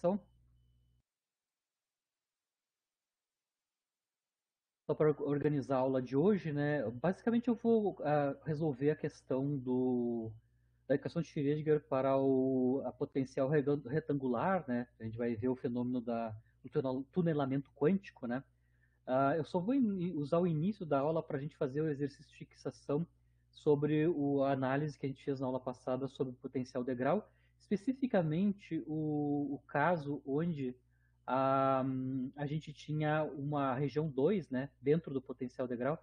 apresentação. Só para organizar a aula de hoje, né? Basicamente eu vou resolver a questão da equação de Schrödinger para a potencial retangular, né? A gente vai ver o fenômeno do tunelamento quântico, né? Eu só vou usar o início da aula para a gente fazer o exercício de fixação sobre a análise que a gente fez na aula passada sobre o potencial degrau, especificamente o caso onde a gente tinha uma região 2, né, dentro do potencial degrau,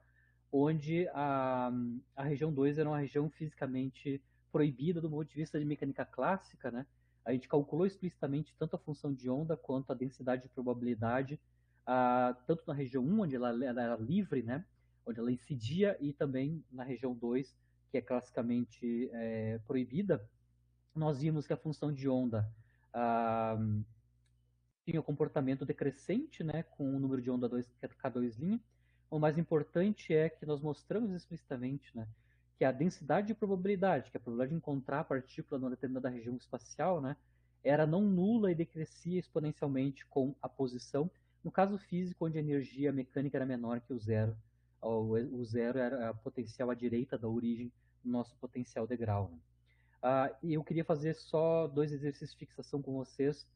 onde a região 2 era uma região fisicamente proibida do ponto de vista de mecânica clássica, né? A gente calculou explicitamente tanto a função de onda quanto a densidade de probabilidade, tanto na região 1, onde ela era livre, né? Onde ela incidia, e também na região 2, que é classicamente proibida. Nós vimos que a função de onda tinha o comportamento decrescente, né, com o número de onda 2, K2'. O mais importante é que nós mostramos explicitamente, né, que a densidade de probabilidade, que é a probabilidade de encontrar a partícula numa determinada região espacial, né, era não nula e decrescia exponencialmente com a posição. No caso físico, onde a energia mecânica era menor que o zero, o zero era a potencial à direita da origem do nosso potencial degrau. Né? E eu queria fazer só dois exercícios de fixação com vocês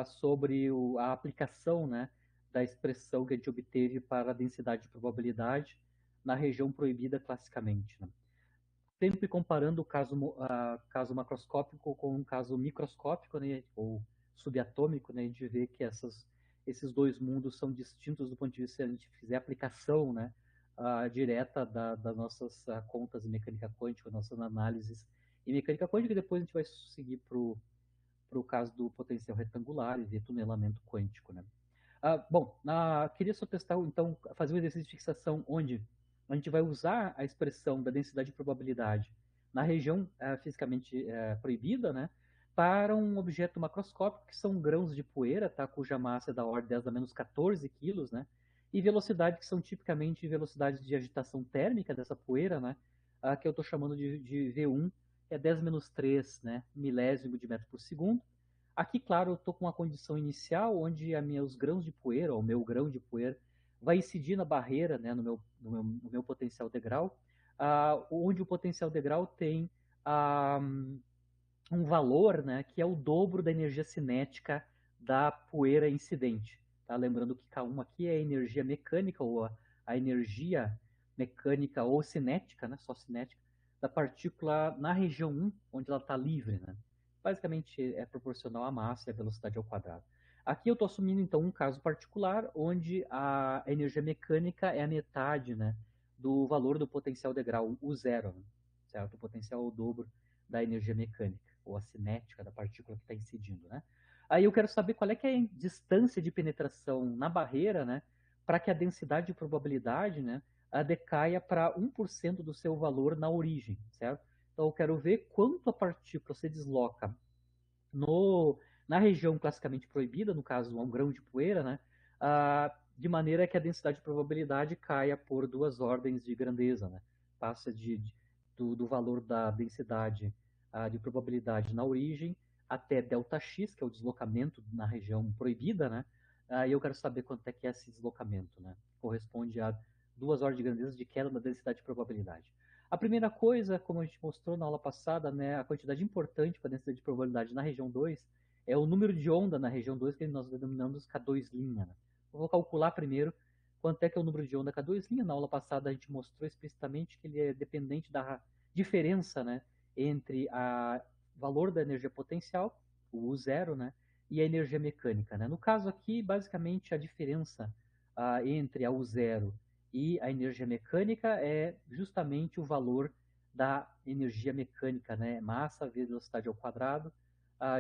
sobre a aplicação, né, da expressão que a gente obteve para a densidade de probabilidade na região proibida classicamente. Né? Sempre comparando o caso macroscópico com um caso microscópico, né, ou subatômico, né, a gente vê que esses dois mundos são distintos do ponto de vista se a gente fizer aplicação, né, direta das nossas contas em mecânica quântica, nossas análises em mecânica quântica, e depois a gente vai seguir para o caso do potencial retangular e ver tunelamento quântico. Né? Bom, queria só testar, então, fazer um exercício de fixação onde a gente vai usar a expressão da densidade de probabilidade na região fisicamente proibida, né, para um objeto macroscópico, que são grãos de poeira, tá, cuja massa é da ordem 10 a menos 14 quilos, né, e velocidade que são tipicamente velocidades de agitação térmica dessa poeira, né, que eu estou chamando de V1, que é 10 menos 3, né, milésimo de metro por segundo. Aqui, claro, eu estou com uma condição inicial onde os grãos de poeira, ou o meu grão de poeira, vai incidir na barreira, né, no meu potencial degrau, onde o potencial degrau tem um valor, né, que é o dobro da energia cinética da poeira incidente. Tá? Lembrando que K1 aqui é a energia mecânica, ou a energia mecânica ou cinética, né, só cinética, da partícula na região 1, onde ela está livre. Né? Basicamente é proporcional à massa e à velocidade ao quadrado. Aqui eu estou assumindo então um caso particular onde a energia mecânica é a metade, né, do valor do potencial degrau, o zero, né, certo? O potencial é o dobro da energia mecânica, ou a cinética da partícula que está incidindo. Né? Aí eu quero saber qual é que é a distância de penetração na barreira, né, para que a densidade de probabilidade, né, decaia para 1% do seu valor na origem, certo? Então eu quero ver quanto a partícula se desloca na região classicamente proibida, no caso um grão de poeira, né, de maneira que a densidade de probabilidade caia por duas ordens de grandeza, né? Passa do valor da densidade de probabilidade na origem até ΔX, que é o deslocamento na região proibida, né? E eu quero saber quanto é que é esse deslocamento, né? Corresponde a duas ordens de grandeza de queda da densidade de probabilidade. A primeira coisa, como a gente mostrou na aula passada, né, a quantidade importante para a densidade de probabilidade na região 2 é o número de onda na região 2, que nós denominamos K2'. Né? Eu vou calcular primeiro quanto é que é o número de onda K2'. Na aula passada a gente mostrou explicitamente que ele é dependente da diferença, né, entre o valor da energia potencial, o U0, né, e a energia mecânica. Né? No caso aqui, basicamente, a diferença entre a U0 e a energia mecânica é justamente o valor da energia mecânica, né? Massa vezes velocidade ao quadrado,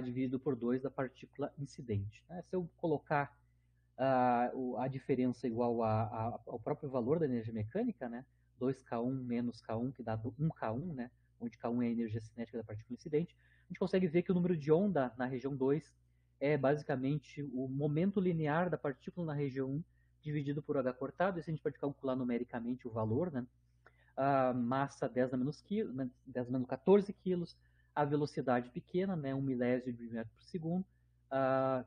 dividido por 2 da partícula incidente. Né? Se eu colocar a diferença igual ao próprio valor da energia mecânica, né? 2K1 menos K1, que dá 1K1, né? Onde K1 é a energia cinética da partícula incidente, a gente consegue ver que o número de onda na região 2 é basicamente o momento linear da partícula na região 1 dividido por h cortado. Isso a gente pode calcular numericamente o valor, né? A massa 10 a menos, 10 a menos 14 quilos, a velocidade pequena, né? 1 milésimo de metro por segundo,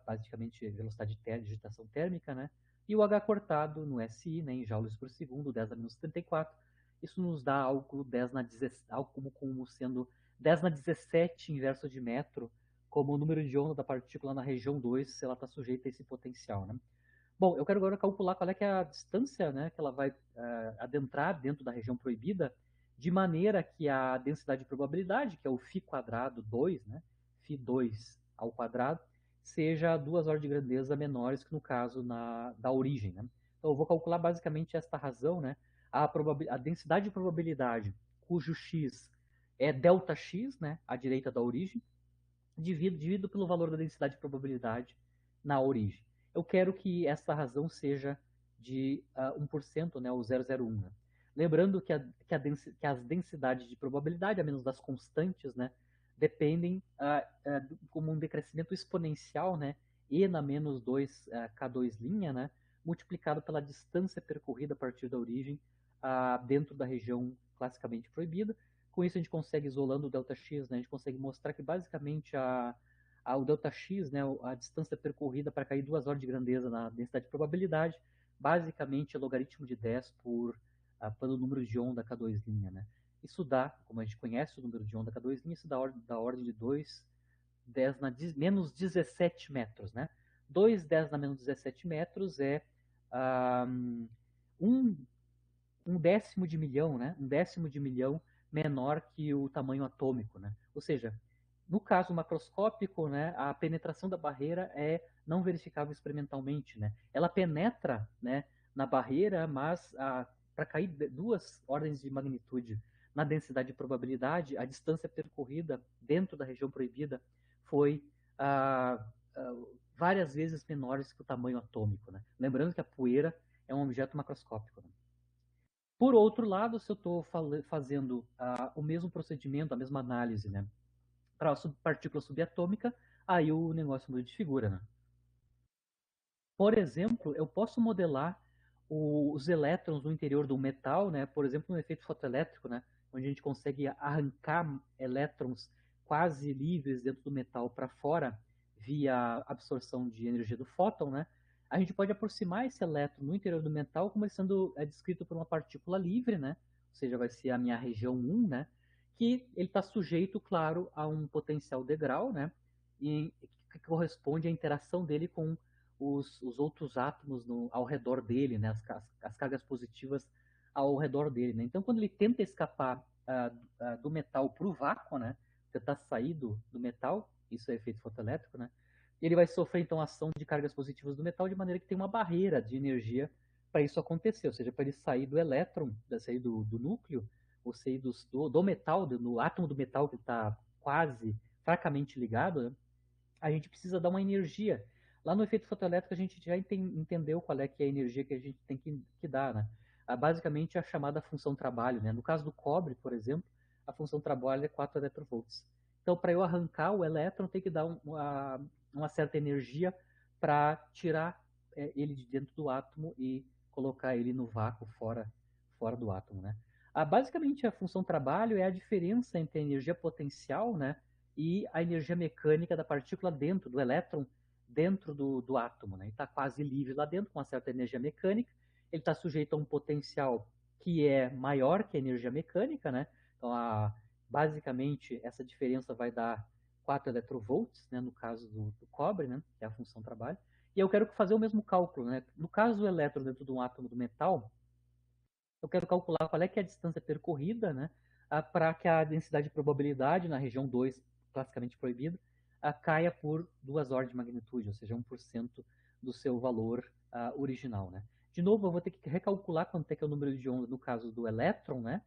basicamente velocidade de agitação térmica, né? E o H cortado no SI, né, em joules por segundo, 10 a menos 34. Isso nos dá algo, 10 na 17, algo como sendo 10 na 17 inverso de metro, como o número de onda da partícula na região 2, se ela está sujeita a esse potencial, né? Bom, eu quero agora calcular qual é que é a distância, né, que ela vai adentrar dentro da região proibida, de maneira que a densidade de probabilidade, que é o φ quadrado 2, né, φ2 ao quadrado, seja duas ordens de grandeza menores que no caso da origem, né? Então eu vou calcular basicamente esta razão, né, a densidade de probabilidade cujo x é ΔX, né, à direita da origem, dividido pelo valor da densidade de probabilidade na origem. Eu quero que essa razão seja de 1%, né, o 0,01. Né? Lembrando que as densidades de probabilidade, a menos das constantes, né, dependem como um decrescimento exponencial, né, e na menos 2 K2', né, multiplicado pela distância percorrida a partir da origem dentro da região classicamente proibida. Com isso a gente consegue, isolando o ΔX, né, a gente consegue mostrar que basicamente o ΔX, né, a distância percorrida para cair duas ordens de grandeza na densidade de probabilidade, basicamente é logaritmo de 10 pelo número de onda K2'. Né? Isso dá, como a gente conhece o número de onda K2', isso dá da ordem de 2, 10 na menos 17 metros. Né? 2, 10 na menos 17 metros é um, um décimo de milhão, né? Um décimo de milhão menor que o tamanho atômico, né? Ou seja, no caso macroscópico, né, a penetração da barreira é não verificável experimentalmente, né? Ela penetra, né, na barreira, mas para cair duas ordens de magnitude na densidade de probabilidade, a distância percorrida dentro da região proibida foi várias vezes menores que o tamanho atômico, né? Lembrando que a poeira é um objeto macroscópico. Né? Por outro lado, se eu estou fazendo o mesmo procedimento, a mesma análise, né, para a partícula subatômica, aí o negócio muda de figura. Né? Por exemplo, eu posso modelar os elétrons no interior do metal, né, por exemplo, no efeito fotoelétrico, né, onde a gente consegue arrancar elétrons quase livres dentro do metal para fora via absorção de energia do fóton, né, a gente pode aproximar esse elétron no interior do metal como sendo descrito por uma partícula livre, né, ou seja, vai ser a minha região 1, né, que ele está sujeito, claro, a um potencial degrau, né, e que corresponde à interação dele com os outros átomos ao redor dele, né, as cargas positivas ao redor dele. Né? Então, quando ele tenta escapar do metal para o vácuo, né, tentar sair do metal, isso é efeito fotoelétrico, né, ele vai sofrer então a ação de cargas positivas do metal de maneira que tem uma barreira de energia para isso acontecer, ou seja, para ele sair do elétron, sair do núcleo, ou sair do metal, do átomo do metal que está quase fracamente ligado, né, a gente precisa dar uma energia. Lá no efeito fotoelétrico a gente já entendeu qual é que é a energia que a gente tem que dar, né? Basicamente a chamada função trabalho, né? No caso do cobre, por exemplo, a função trabalho é 4 eletrovolts. Então, para eu arrancar o elétron, tem que dar uma certa energia para tirar ele de dentro do átomo e colocar ele no vácuo fora do átomo, né? Basicamente, a função trabalho é a diferença entre a energia potencial, né, e a energia mecânica da partícula dentro, do elétron, dentro do átomo. Né? Ele está quase livre lá dentro, com uma certa energia mecânica. Ele está sujeito a um potencial que é maior que a energia mecânica. Né? Então, basicamente, essa diferença vai dar 4 eletrovolts, né, no caso do cobre, né, que é a função trabalho. E eu quero fazer o mesmo cálculo. Né? No caso do elétron dentro de um átomo do metal, eu quero calcular qual é que é a distância percorrida, né, para que a densidade de probabilidade na região 2, classicamente proibida, caia por duas ordens de magnitude, ou seja, 1% do seu valor original. Né. De novo, eu vou ter que recalcular quanto é que é o número de ondas no caso do elétron. Né.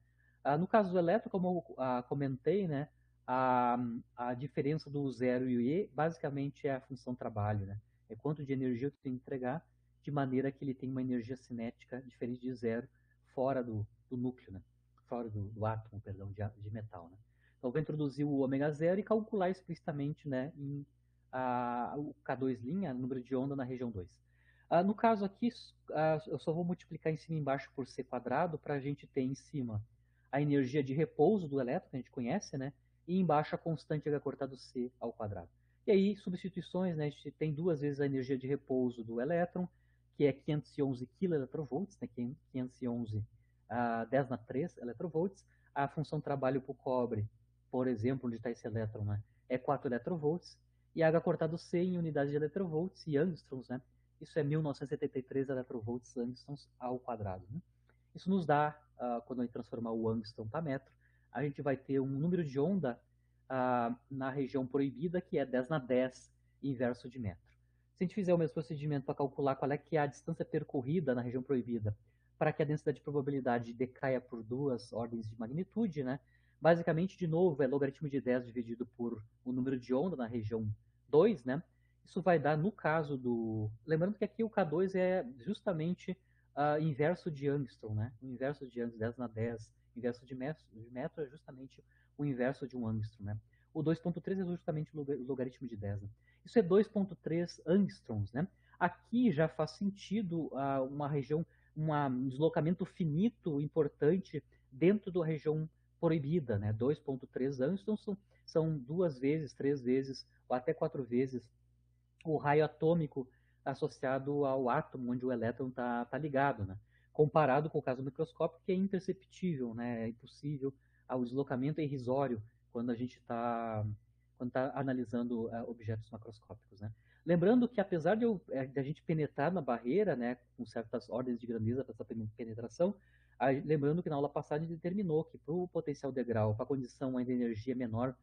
No caso do elétron, como eu comentei, né, a diferença do zero e o e basicamente é a função trabalho. Né. É quanto de energia eu tenho que entregar, de maneira que ele tem uma energia cinética diferente de zero, fora do núcleo, né? Fora do átomo, perdão, de metal. Né? Então, eu vou introduzir o ômega zero e calcular explicitamente, né, o K2', número de onda na região 2. No caso aqui, eu só vou multiplicar em cima e embaixo por C quadrado para a gente ter em cima a energia de repouso do elétron, que a gente conhece, né? E embaixo a constante H cortado C ao quadrado. E aí, substituições, né, a gente tem duas vezes a energia de repouso do elétron, que é 511 keV, né, 511 10 na 3 electrovolts. A função trabalho para o cobre, por exemplo, onde está esse elétron, né, é 4 electrovolts. E H cortado C em unidades de electrovolts e angstroms, né, isso é 1973 electrovolts angstroms ao quadrado. Né? Isso nos dá, quando a gente transformar o angstrom para metro, a gente vai ter um número de onda na região proibida, que é 10 na 10 inverso de metro. Se a gente fizer o mesmo procedimento para calcular qual é que é a distância percorrida na região proibida, para que a densidade de probabilidade decaia por duas ordens de magnitude, né? Basicamente, de novo, é logaritmo de 10 dividido por o número de onda na região 2, né? Isso vai dar, no caso do... Lembrando que aqui o K2 é justamente inverso de angstrom, né? O inverso de angstrom, 10 na 10, inverso de metro é justamente o inverso de um angstrom, né? O 2.3 é justamente o logaritmo de 10. Né? Isso é 2.3 angstroms, né? Aqui já faz sentido uma região, um deslocamento finito importante dentro da região proibida, né? 2.3 angstroms são duas vezes, três vezes, ou até quatro vezes o raio atômico associado ao átomo onde o elétron está ligado, né? Comparado com o caso microscópico, que é imperceptível, né? É impossível, o deslocamento é irrisório quando a gente está analisando objetos macroscópicos, né? Lembrando que apesar de a gente penetrar na barreira, né, com certas ordens de grandeza para essa penetração, lembrando que na aula passada a gente determinou que para o potencial degrau, para a condição ainda de energia menor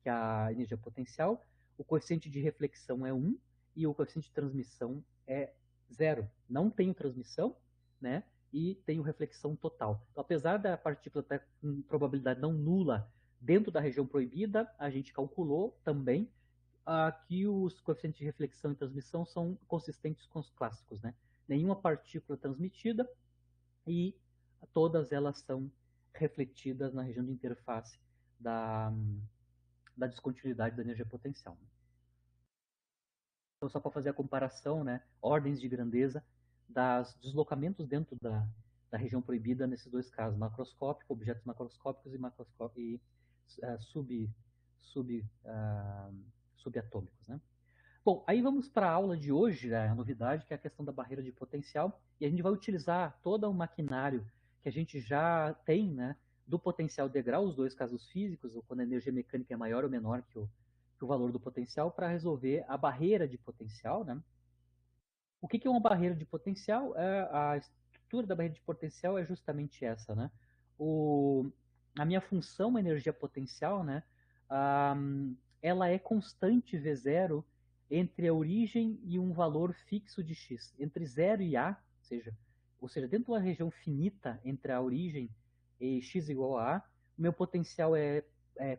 que a energia potencial, o coeficiente de reflexão é 1 e o coeficiente de transmissão é 0. Não tenho transmissão, né? E tenho reflexão total. Então, apesar da partícula estar com probabilidade não nula dentro da região proibida, a gente calculou também que os coeficientes de reflexão e transmissão são consistentes com os clássicos, né? Nenhuma partícula transmitida e todas elas são refletidas na região de interface da descontinuidade da energia potencial. Então, só para fazer a comparação, né, ordens de grandeza dos deslocamentos dentro da região proibida nesses dois casos, macroscópico, objetos macroscópicos e sub, sub, subatômicos. Né? Bom, aí vamos para a aula de hoje, a novidade, que é a questão da barreira de potencial, e a gente vai utilizar todo o maquinário que a gente já tem, né, do potencial degrau, os dois casos físicos, ou quando a energia mecânica é maior ou menor que o valor do potencial, para resolver a barreira de potencial. Né? O que é uma barreira de potencial? A estrutura da barreira de potencial é justamente essa. Né? A minha função, a energia potencial, né, ela é constante V0 entre a origem e um valor fixo de x. Entre 0 e A, ou seja, dentro da região finita entre a origem e x igual a A, o meu potencial é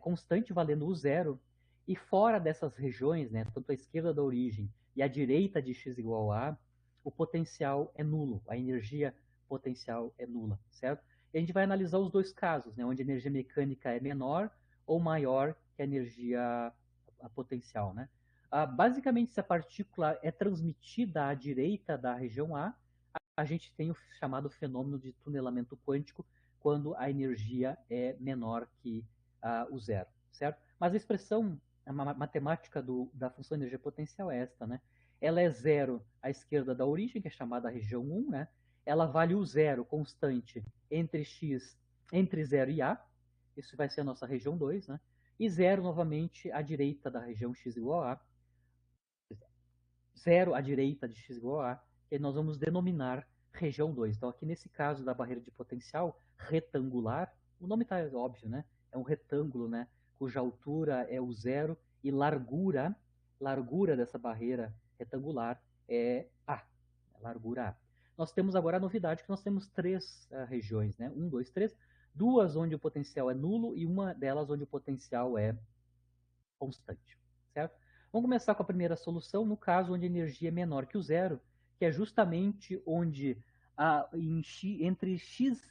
constante, valendo o zero, e fora dessas regiões, né, tanto à esquerda da origem e à direita de x igual a, o potencial é nulo, a energia potencial é nula, certo? E a gente vai analisar os dois casos, né, onde a energia mecânica é menor ou maior que a energia potencial, né? Basicamente, se a partícula é transmitida à direita da região a gente tem o chamado fenômeno de tunelamento quântico, quando a energia é menor que o zero, certo? Mas a expressão a matemática da função energia potencial é esta, né? Ela é zero à esquerda da origem, que é chamada região 1, né? Ela vale o zero constante entre x, entre 0 e a, isso vai ser a nossa região 2, né? E zero novamente à direita da região x igual a, zero à direita de x igual a, que nós vamos denominar região 2. Então, aqui nesse caso da barreira de potencial retangular, o nome está óbvio, né? É um retângulo, né? Cuja altura é o zero e largura dessa barreira retangular é A, largura A. Nós temos agora a novidade que nós temos três regiões, né? 1, 2, 3. Duas onde o potencial é nulo e uma delas onde o potencial é constante, certo? Vamos começar com a primeira solução, no caso onde a energia é menor que o zero, que é justamente onde entre x,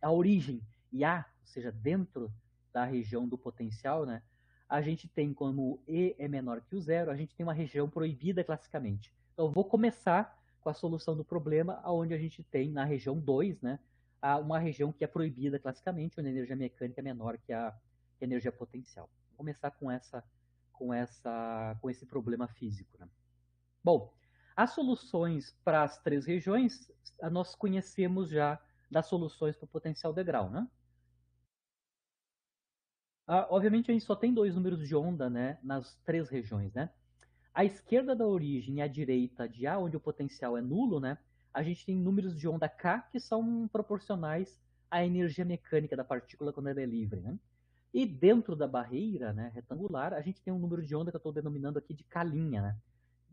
a origem, e A, ou seja, dentro da região do potencial, né, a gente tem como E é menor que o zero, a gente tem uma região proibida classicamente. Então, eu vou começar com a solução do problema, onde a gente tem na região 2, né, uma região que é proibida classicamente, onde a energia mecânica é menor que a energia potencial. Vou começar com essa com esse problema físico. Né? Bom, as soluções para as 3 regiões, nós conhecemos já das soluções para o potencial degrau. Né? Obviamente, a gente só tem 2 números de onda, né, nas 3 regiões. Né? À esquerda da origem e à direita de A, onde o potencial é nulo, né, a gente tem números de onda K que são proporcionais à energia mecânica da partícula quando ela é livre. Né? E dentro da barreira, né, retangular, a gente tem um número de onda que eu estou denominando aqui de K'. Né?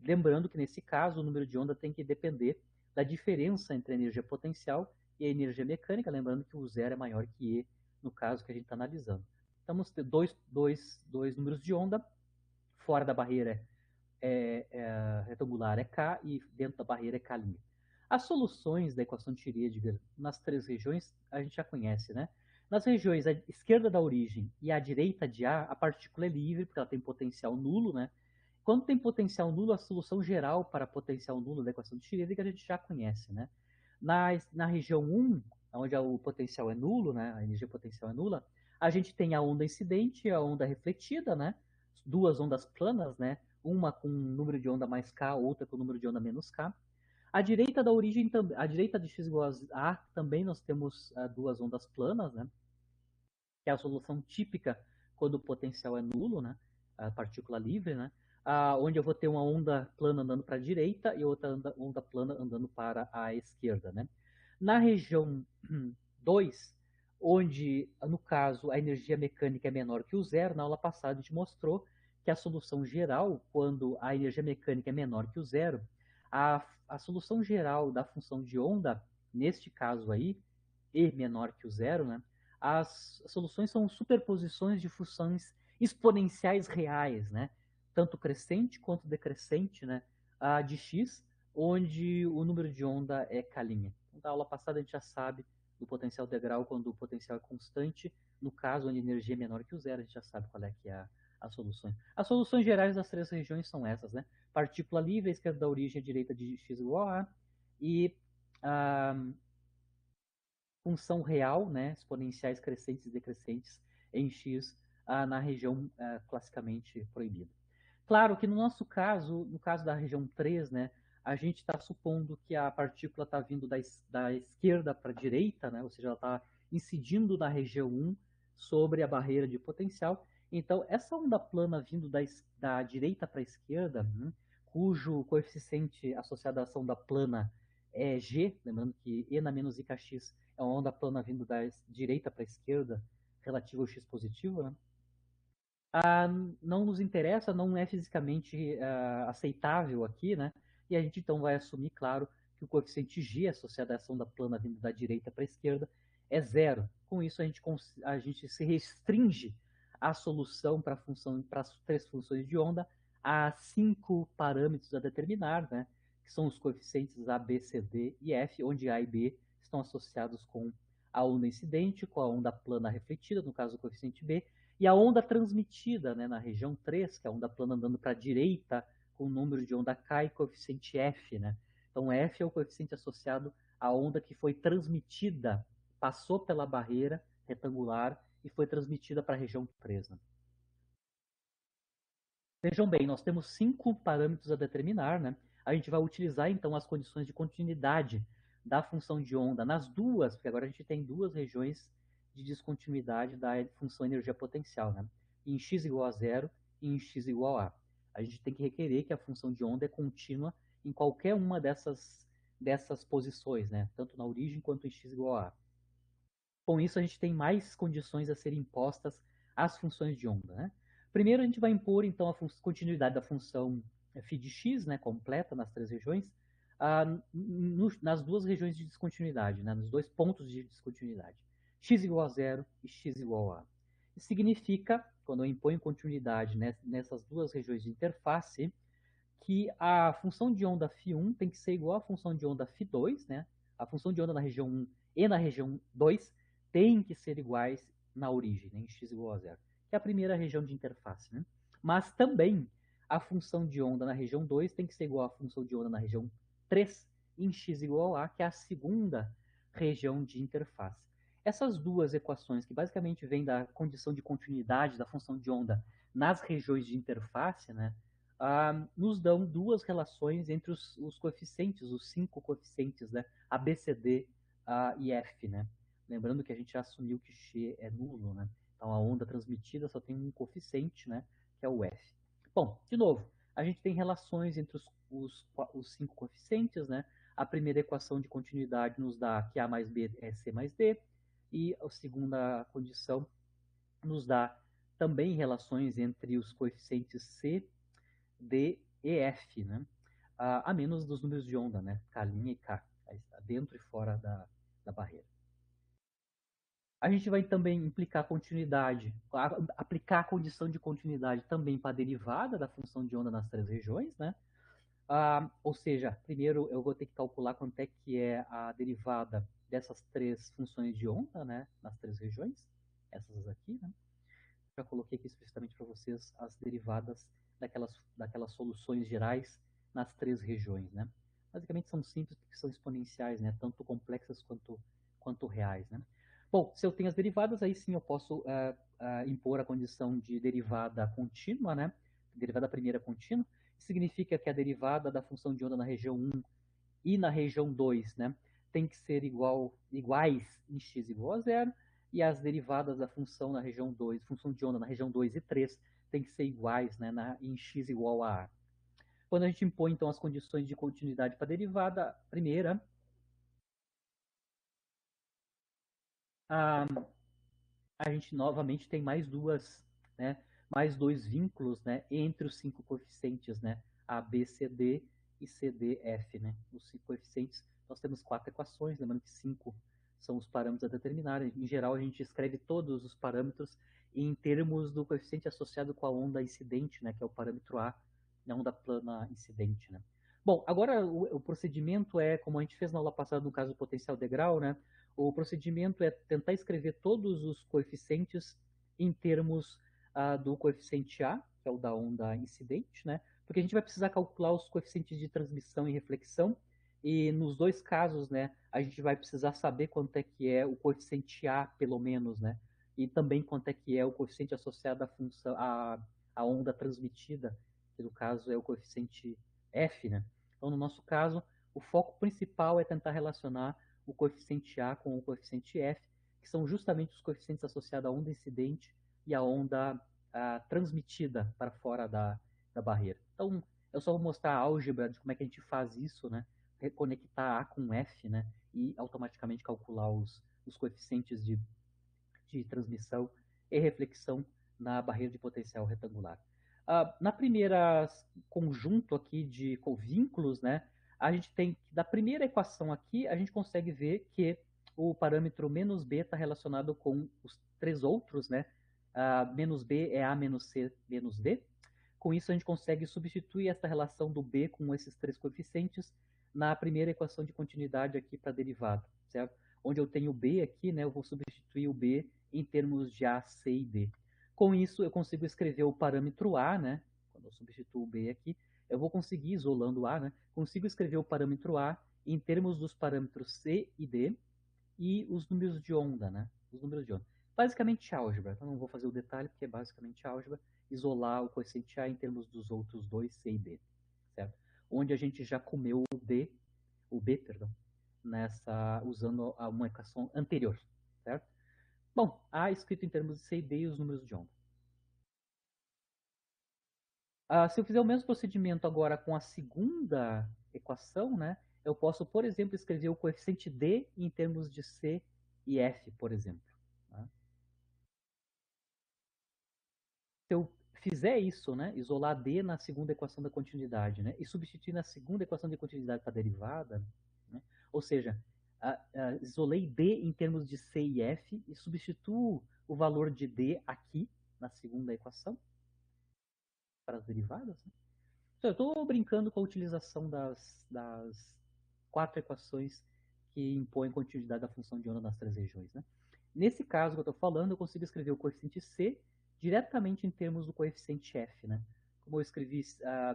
Lembrando que nesse caso o número de onda tem que depender da diferença entre a energia potencial e a energia mecânica, lembrando que o zero é maior que E no caso que a gente está analisando. Então vamos ter dois números de onda, fora da barreira retangular é K e dentro da barreira é K'. As soluções da equação de Schrödinger nas 3 regiões a gente já conhece, né? Nas regiões à esquerda da origem e à direita de A partícula é livre, porque ela tem potencial nulo, né? Quando tem potencial nulo, a solução geral para potencial nulo da equação de Schrödinger a gente já conhece, né? Na região 1, onde o potencial é nulo, né? A energia potencial é nula, a gente tem a onda incidente e a onda refletida, né? 2 ondas planas, né? Uma com número de onda mais K, outra com número de onda menos K. À direita da origem, à direita de x igual a também nós temos 2 ondas planas, né? Que é a solução típica quando o potencial é nulo, né? A partícula livre, né? Onde eu vou ter uma onda plana andando para a direita e outra onda plana andando para a esquerda, né? Na região 2, onde, no caso, a energia mecânica é menor que o zero, na aula passada a gente mostrou que a solução geral, quando a energia mecânica é menor que o zero, a solução geral da função de onda, neste caso aí, E menor que o zero, né? As soluções são superposições de funções exponenciais reais, né? Tanto crescente quanto decrescente, né? De x, onde o número de onda é K'. Então, na aula passada a gente já sabe do potencial integral quando o potencial é constante. No caso, onde a energia é menor que o zero, a gente já sabe qual é que é as soluções. As soluções gerais das 3 regiões são essas, né? Partícula livre, à esquerda da origem, à direita de x igual a e função real, né, exponenciais crescentes e decrescentes em x na região classicamente proibida. Claro que no nosso caso, no caso da região 3, né, a gente está supondo que a partícula está vindo da esquerda para a direita, né, ou seja, ela está incidindo na região 1 sobre a barreira de potencial. Então, essa onda plana vindo da direita para a esquerda, cujo coeficiente associado à ação da plana é g, lembrando que e na menos ikx é uma onda plana vindo da direita para a esquerda, relativa ao x positivo, né? Não nos interessa, não é fisicamente aceitável aqui, né? E a gente então vai assumir, claro, que o coeficiente g associado à ação da plana vindo da direita para a esquerda é zero. Com isso, a gente se restringe a solução para as 3 funções de onda a 5 parâmetros a determinar, né? Que são os coeficientes A, B, C, D e F, onde A e B estão associados com a onda incidente, com a onda plana refletida, no caso o coeficiente B, e a onda transmitida, né, na região 3, que é a onda plana andando para a direita, com o número de onda K e coeficiente F. Né? Então, F é o coeficiente associado à onda que foi transmitida, passou pela barreira retangular e foi transmitida para a região 3. Né? Vejam bem, nós temos 5 parâmetros a determinar. Né? A gente vai utilizar, então, as condições de continuidade da função de onda nas duas, porque agora a gente tem 2 regiões de descontinuidade da função energia potencial, né? Em x igual a zero e em x igual a. A gente tem que requerer que a função de onda é contínua em qualquer uma dessas posições, né? Tanto na origem quanto em x igual a. Com isso, a gente tem mais condições a serem impostas às funções de onda, né? Primeiro, a gente vai impor, então, a continuidade da função φ de x, né, completa nas 3 regiões, nas 2 regiões de descontinuidade, né, nos 2 pontos de descontinuidade, x igual a zero e x igual a. Isso significa, quando eu imponho continuidade nessas 2 regiões de interface, que a função de onda φ1 tem que ser igual à função de onda φ2, né? A função de onda na região 1 e na região 2 tem que ser iguais na origem, né? Em x igual a zero, que é a primeira região de interface, né? Mas também a função de onda na região 2 tem que ser igual à função de onda na região 3 em x igual a, que é a segunda região de interface. Essas 2 equações, que basicamente vêm da condição de continuidade da função de onda nas regiões de interface, né, nos dão duas relações entre os coeficientes, os 5 coeficientes, né, A, B, C, D e F, né? Lembrando que a gente já assumiu que X é nulo, né? Então a onda transmitida só tem um coeficiente, né, que é o F. Bom, de novo, a gente tem relações entre os 5 coeficientes, né? A primeira equação de continuidade nos dá que A mais B é C mais D, e a segunda condição nos dá também relações entre os coeficientes C, D e F, né? A menos dos números de onda, né? K' e K, dentro e fora da barreira. A gente vai também implicar continuidade, aplicar a condição de continuidade também para a derivada da função de onda nas três regiões, né? Ou seja, primeiro eu vou ter que calcular quanto é que é a derivada dessas três funções de onda, né? Nas três regiões, essas aqui, né? Já coloquei aqui explicitamente para vocês as derivadas daquelas soluções gerais nas três regiões, né? Basicamente são simples porque são exponenciais, né? Tanto complexas quanto reais, né? Bom, se eu tenho as derivadas, aí sim eu posso impor a condição de derivada contínua, né? Derivada primeira contínua, significa que a derivada da função de onda na região 1 e na região 2, né, tem que ser iguais em x igual a zero, e as derivadas da função na região 2, função de onda na região 2 e 3, tem que ser iguais, né, em x igual a a. Quando a gente impõe, então, as condições de continuidade para a derivada primeira, a, a gente novamente tem né, mais dois vínculos, né, entre os 5 coeficientes, né, A, B, C, D e C, D, F, né. Os 5 coeficientes, nós temos 4 equações, lembrando que 5 são os parâmetros a determinar. Em geral, a gente escreve todos os parâmetros em termos do coeficiente associado com a onda incidente, né, que é o parâmetro A, na onda plana incidente, né. Bom, agora o procedimento é, como a gente fez na aula passada no caso do potencial degrau, né, o procedimento é tentar escrever todos os coeficientes em termos do coeficiente A, que é o da onda incidente, né? Porque a gente vai precisar calcular os coeficientes de transmissão e reflexão, e nos dois casos, né, a gente vai precisar saber quanto é que é o coeficiente A, pelo menos, né? E também quanto é que é o coeficiente associado à função, à onda transmitida, que no caso é o coeficiente F, né? Então, no nosso caso, o foco principal é tentar relacionar o coeficiente A com o coeficiente F, que são justamente os coeficientes associados à onda incidente e à onda transmitida para fora da barreira. Então, eu só vou mostrar a álgebra de como é que a gente faz isso, né? Reconectar A com F, né? E automaticamente calcular os coeficientes de transmissão e reflexão na barreira de potencial retangular. Na primeira conjunto aqui de vínculos, né, a gente tem, da primeira equação aqui, a gente consegue ver que o parâmetro menos b está relacionado com os três outros, né? Menos b é a menos c menos d. Com isso, a gente consegue substituir essa relação do b com esses três coeficientes na primeira equação de continuidade aqui para a derivada, certo? Onde eu tenho b aqui, né, eu vou substituir o b em termos de A, C e D. Com isso, eu consigo escrever o parâmetro A, né? Quando eu substituo o B aqui, eu vou conseguir, isolando o A, né? Consigo escrever o parâmetro A em termos dos parâmetros C e D e os números de onda, né? Os números de onda. Basicamente álgebra. Então não vou fazer o detalhe, porque é basicamente álgebra. Isolar o coeficiente A em termos dos outros dois, C e D, certo? Onde a gente já comeu o B, perdão, usando uma equação anterior, certo? Bom, A escrito em termos de C e D e os números de onda. Se eu fizer o mesmo procedimento agora com a segunda equação, né, eu posso, por exemplo, escrever o coeficiente D em termos de C e F, por exemplo. Tá? Se eu fizer isso, né, isolar D na segunda equação da continuidade, né, e substituir na segunda equação de continuidade para a derivada, né, ou seja, isolei D em termos de C e F e substituo o valor de D aqui na segunda equação para as derivadas. Né? Então, eu estou brincando com a utilização das quatro equações que impõem continuidade da função de onda nas três regiões. Né? Nesse caso que eu estou falando, eu consigo escrever o coeficiente C diretamente em termos do coeficiente F. Né? Como eu escrevi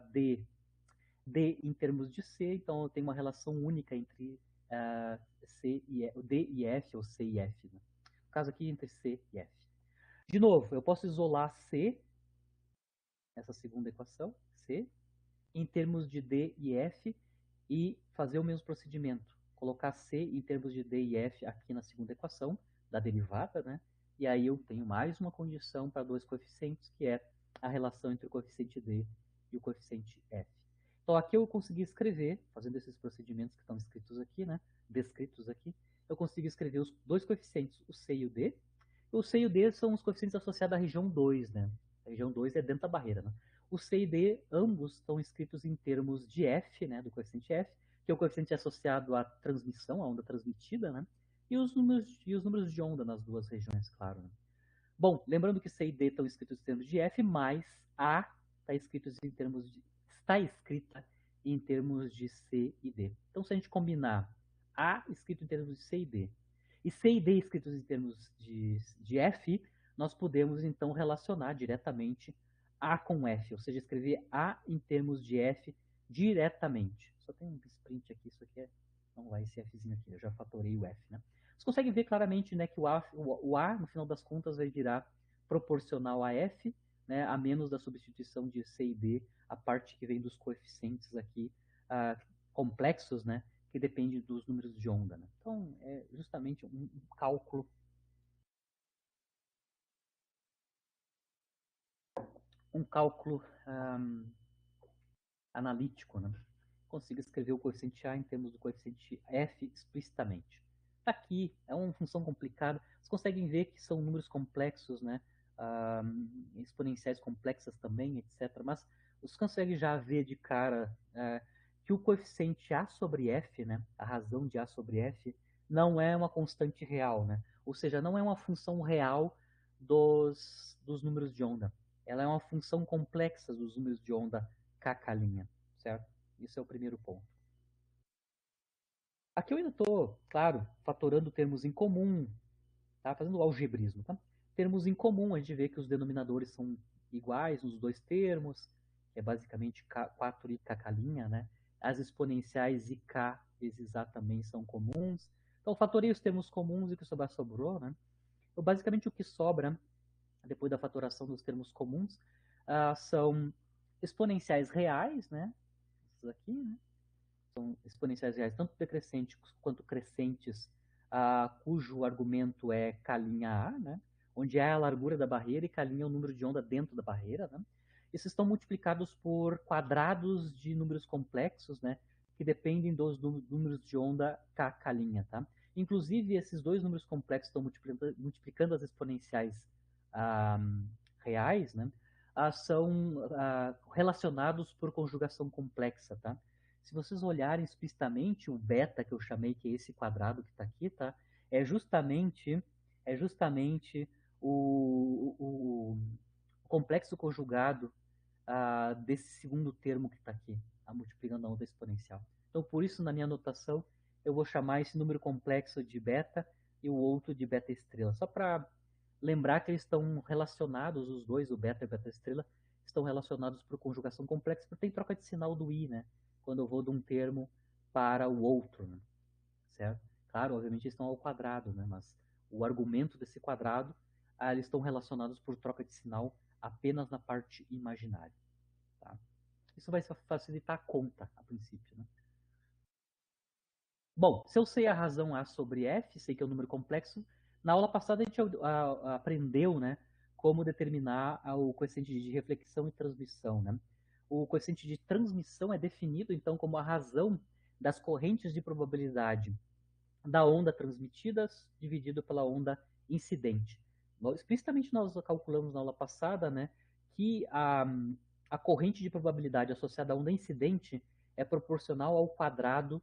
D em termos de C, então eu tenho uma relação única entre D e F, ou C e F. Né? No caso aqui, entre C e F. De novo, eu posso isolar C essa segunda equação, C, em termos de D e F, e fazer o mesmo procedimento. Colocar C em termos de D e F aqui na segunda equação, da derivada, né? E aí eu tenho mais uma condição para dois coeficientes, que é a relação entre o coeficiente D e o coeficiente F. Então aqui eu consegui escrever, fazendo esses procedimentos que estão escritos aqui, né? Descritos aqui, eu consigo escrever os dois coeficientes, o C e o D. O C e o D são os coeficientes associados à região 2, né? A região 2 é dentro da barreira, né? O C e D, ambos estão escritos em termos de F, né, do coeficiente F, que é o coeficiente associado à transmissão, à onda transmitida, né, e os números de onda nas duas regiões, claro. Né? Bom, lembrando que C e D estão escritos em termos de F, mas A está escrita em termos de C e D. Então, se a gente combinar A escrito em termos de C e C e D escritos em termos de F, nós podemos então relacionar diretamente A com F, ou seja, escrever A em termos de F diretamente. Só tem um sprint aqui, isso aqui não vai esse Fzinho aqui, eu já fatorei o F, né? Vocês conseguem ver claramente, né, que o A, no final das contas, vai virar proporcional a F, né, a menos da substituição de C e D, a parte que vem dos coeficientes aqui complexos, né, que depende dos números de onda. Né? Então, é justamente um cálculo analítico, né? Consigo escrever o coeficiente A em termos do coeficiente F explicitamente. Está aqui, é uma função complicada. Vocês conseguem ver que são números complexos, né? Exponenciais complexas também, etc. Mas vocês conseguem já ver de cara que o coeficiente A sobre F, né? A razão de A sobre F, não é uma constante real, né? Ou seja, não é uma função real dos números de onda. Ela é uma função complexa dos números de onda k', certo? Isso é o primeiro ponto. Aqui eu ainda estou, claro, fatorando termos em comum, tá? Fazendo algebrismo, tá? Termos em comum, a gente vê que os denominadores são iguais nos dois termos, que é basicamente 4i k', né? As exponenciais ik vezes a também são comuns. Então, fatorei os termos comuns e o que sobrar sobrou, né? Então, basicamente, o que sobra, depois da fatoração dos termos comuns, são exponenciais reais, né? Esses aqui, né? São exponenciais reais, tanto decrescentes quanto crescentes, cujo argumento é k'A, né? Onde é a largura da barreira e k' é o número de onda dentro da barreira. Né? Esses estão multiplicados por quadrados de números complexos, né? Que dependem dos números de onda k'A. Tá? Inclusive, esses dois números complexos estão multiplicando as exponenciais reais, né? São relacionados por conjugação complexa. Tá? Se vocês olharem explicitamente o beta que eu chamei, que é esse quadrado que está aqui, tá? É justamente o complexo conjugado desse segundo termo que está aqui, multiplicando a onda exponencial. Então, por isso, na minha anotação, eu vou chamar esse número complexo de beta e o outro de beta estrela, só para lembrar que eles estão relacionados, os dois, o beta e o beta estrela, estão relacionados por conjugação complexa, porque tem troca de sinal do i, né? Quando eu vou de um termo para o outro, né? Certo? Claro, obviamente eles estão ao quadrado, né? Mas o argumento desse quadrado, eles estão relacionados por troca de sinal apenas na parte imaginária. Tá? Isso vai facilitar a conta, a princípio, né? Bom, se eu sei a razão A sobre F, sei que é um número complexo, na aula passada a gente aprendeu, né, como determinar o coeficiente de reflexão e transmissão, né? O coeficiente de transmissão é definido, então, como a razão das correntes de probabilidade da onda transmitida dividido pela onda incidente. Explicitamente nós calculamos na aula passada, né, que a corrente de probabilidade associada à onda incidente é proporcional ao quadrado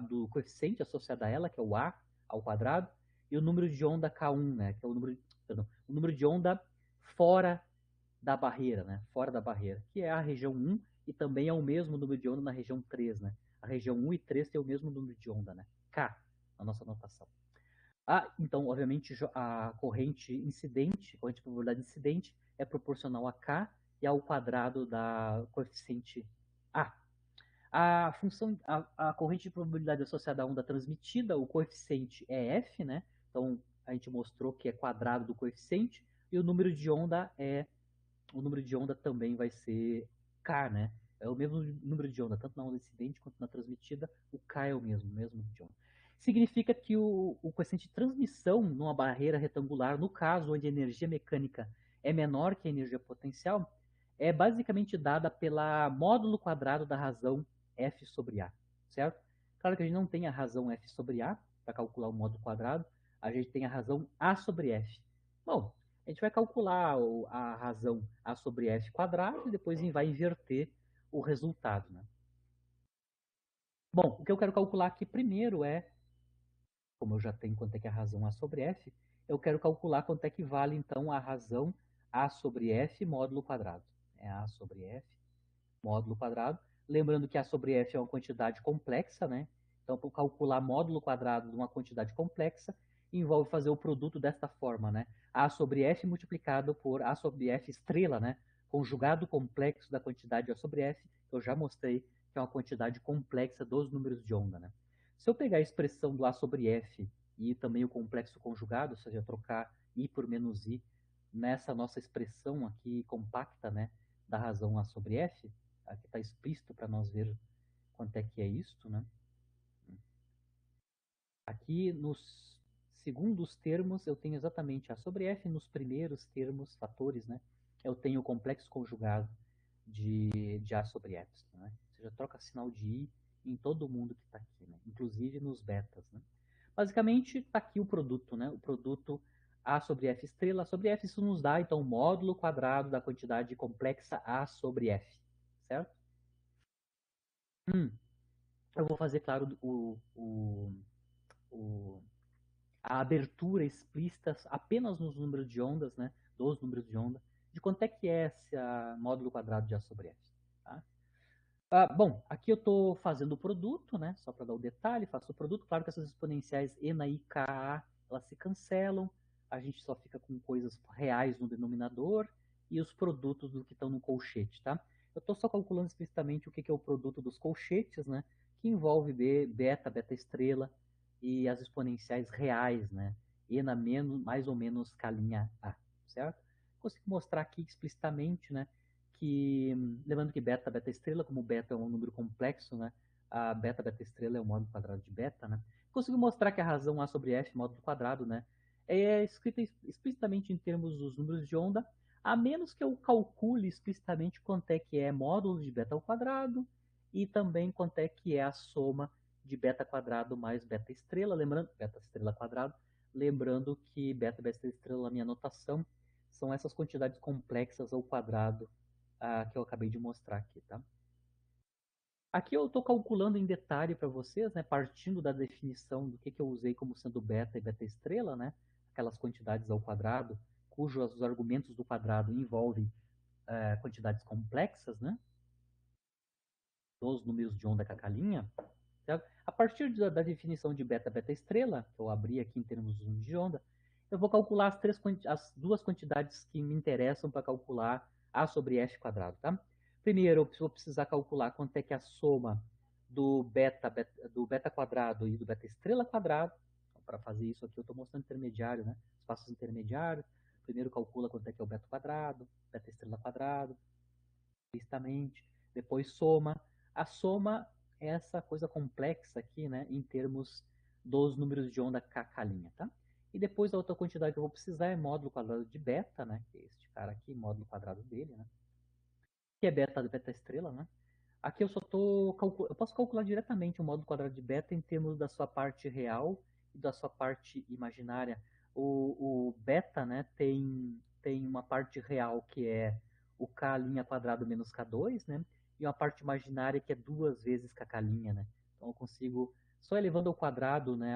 do coeficiente associado a ela, que é o A ao quadrado, e o número de onda K1, né, que é o número de onda fora da barreira, né, fora da barreira, que é a região 1 e também é o mesmo número de onda na região 3, né. A região 1 e 3 tem o mesmo número de onda, né, K, na nossa notação. Então, obviamente, a corrente incidente, a corrente de probabilidade incidente é proporcional a K e ao quadrado da coeficiente A. A corrente de probabilidade associada à onda transmitida, o coeficiente é F, né? Então, a gente mostrou que é quadrado do coeficiente, e o número de onda é o número de onda também vai ser K, né? É o mesmo número de onda, tanto na onda incidente quanto na transmitida, o K é o mesmo número de onda. Significa que o coeficiente de transmissão numa barreira retangular, no caso onde a energia mecânica é menor que a energia potencial, é basicamente dada pela módulo quadrado da razão F sobre A, certo? Claro que a gente não tem a razão F sobre A para calcular o módulo quadrado, a gente tem a razão A sobre F. Bom, a gente vai calcular a razão A sobre F quadrado e depois vai inverter o resultado, né? Bom, o que eu quero calcular aqui primeiro é, como eu já tenho quanto é que é a razão A sobre F, eu quero calcular quanto é que vale então a razão A sobre F módulo quadrado. É A sobre F módulo quadrado. Lembrando que A sobre F é uma quantidade complexa, né? Então, para calcular módulo quadrado de uma quantidade complexa, envolve fazer o produto desta forma, né? A sobre F multiplicado por A sobre F estrela, né? Conjugado complexo da quantidade A sobre F, que eu já mostrei que é uma quantidade complexa dos números de onda, né? Se eu pegar a expressão do A sobre F e também o complexo conjugado, ou seja, trocar I por menos I nessa nossa expressão aqui compacta, né? Da razão A sobre F, aqui está explícito para nós ver quanto é que é isto, né? Aqui nos segundos termos eu tenho exatamente A sobre F, nos primeiros termos, fatores, né? Eu tenho o complexo conjugado de A sobre F, né? Ou seja, troca sinal de I em todo mundo que está aqui, né? Inclusive nos betas, né? Basicamente está aqui o produto, né? O produto A sobre F estrela sobre F, isso nos dá então o módulo quadrado da quantidade complexa A sobre F, certo? Eu vou fazer, claro, o, a abertura explícita apenas nos números de ondas, né? Dos números de onda, de quanto é que é esse módulo quadrado de A sobre F. Tá? Bom, aqui eu estou fazendo o produto, né? Só para dar o detalhe, faço o produto. Claro que essas exponenciais E na IKA, elas se cancelam. A gente só fica com coisas reais no denominador e os produtos do que estão no colchete, tá? Eu estou só calculando explicitamente o que é o produto dos colchetes, né? Que envolve beta, beta estrela e as exponenciais reais, né? E na menos, mais ou menos escalinha A, certo? Consigo mostrar aqui explicitamente, né? Que, lembrando que beta, beta estrela, como beta é um número complexo, né? A beta, beta estrela é o módulo quadrado de beta, né? Consigo mostrar que a razão A sobre F, módulo quadrado, né? É escrita explicitamente em termos dos números de onda, a menos que eu calcule explicitamente quanto é que é módulo de beta ao quadrado e também quanto é que é a soma de beta quadrado mais beta estrela, lembrando, beta estrela quadrado, lembrando que beta, beta estrela, na minha notação, são essas quantidades complexas ao quadrado que eu acabei de mostrar aqui, tá? Aqui eu estou calculando em detalhe para vocês, né, partindo da definição do que eu usei como sendo beta e beta estrela, né, aquelas quantidades ao quadrado, cujos os argumentos do quadrado envolvem quantidades complexas, né, dos números de onda cacalinha. Certo? A partir da definição de beta, beta estrela, que eu abri aqui em termos de números de onda, eu vou calcular as duas quantidades que me interessam para calcular A sobre F quadrado, tá? Primeiro, eu vou precisar calcular quanto é que é a soma do beta quadrado e do beta estrela quadrado. Então, para fazer isso aqui, eu estou mostrando intermediário, né? Os passos intermediários. Primeiro calcula quanto é que é o beta quadrado, beta estrela quadrado, explicitamente. Depois soma. A soma é essa coisa complexa aqui, né? Em termos dos números de onda k', tá? E depois a outra quantidade que eu vou precisar é módulo quadrado de beta, né? Que é este cara aqui, módulo quadrado dele, né? Que é beta, beta estrela, né? Aqui eu só estou eu posso calcular diretamente o módulo quadrado de beta em termos da sua parte real e da sua parte imaginária. O beta, né, tem uma parte real que é o k' quadrado menos k2, né? E uma parte imaginária que é duas vezes kk', né? Então eu consigo, só elevando ao quadrado, né,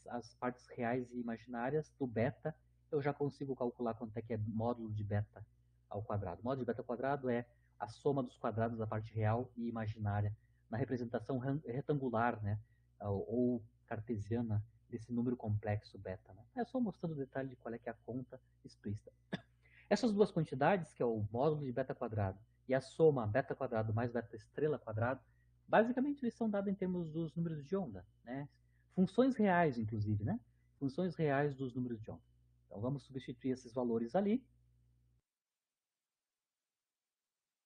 as partes reais e imaginárias do beta, eu já consigo calcular quanto é que é módulo de beta ao quadrado. Módulo de beta ao quadrado é a soma dos quadrados da parte real e imaginária na representação retangular, né, ou cartesiana desse número complexo beta. Né? É só mostrando o detalhe de qual é que é a conta explícita. Essas duas quantidades, que é o módulo de beta quadrado e a soma beta quadrado mais beta estrela quadrado, basicamente eles são dados em termos dos números de onda, né? Funções reais, inclusive, né? Funções reais dos números de onda. Então vamos substituir esses valores ali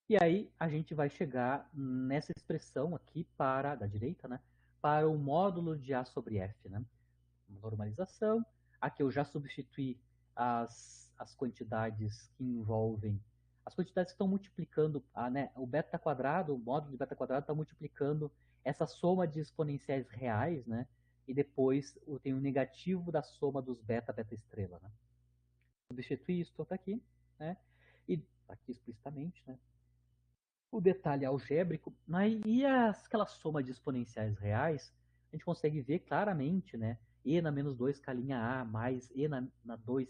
E aí a gente vai chegar nessa expressão aqui para, da direita, né, para o módulo de A sobre F, né? Normalização. Aqui eu já substituí as quantidades que envolvem, as quantidades que estão multiplicando, né, o beta quadrado, o módulo de beta quadrado está multiplicando essa soma de exponenciais reais, né? E depois tem o negativo da soma dos beta, beta estrela, né? Substituir isso está aqui, né? E aqui explicitamente, né? O detalhe algébrico, né? E aquela soma de exponenciais reais, a gente consegue ver claramente, né? E na menos 2 k' A mais E na 2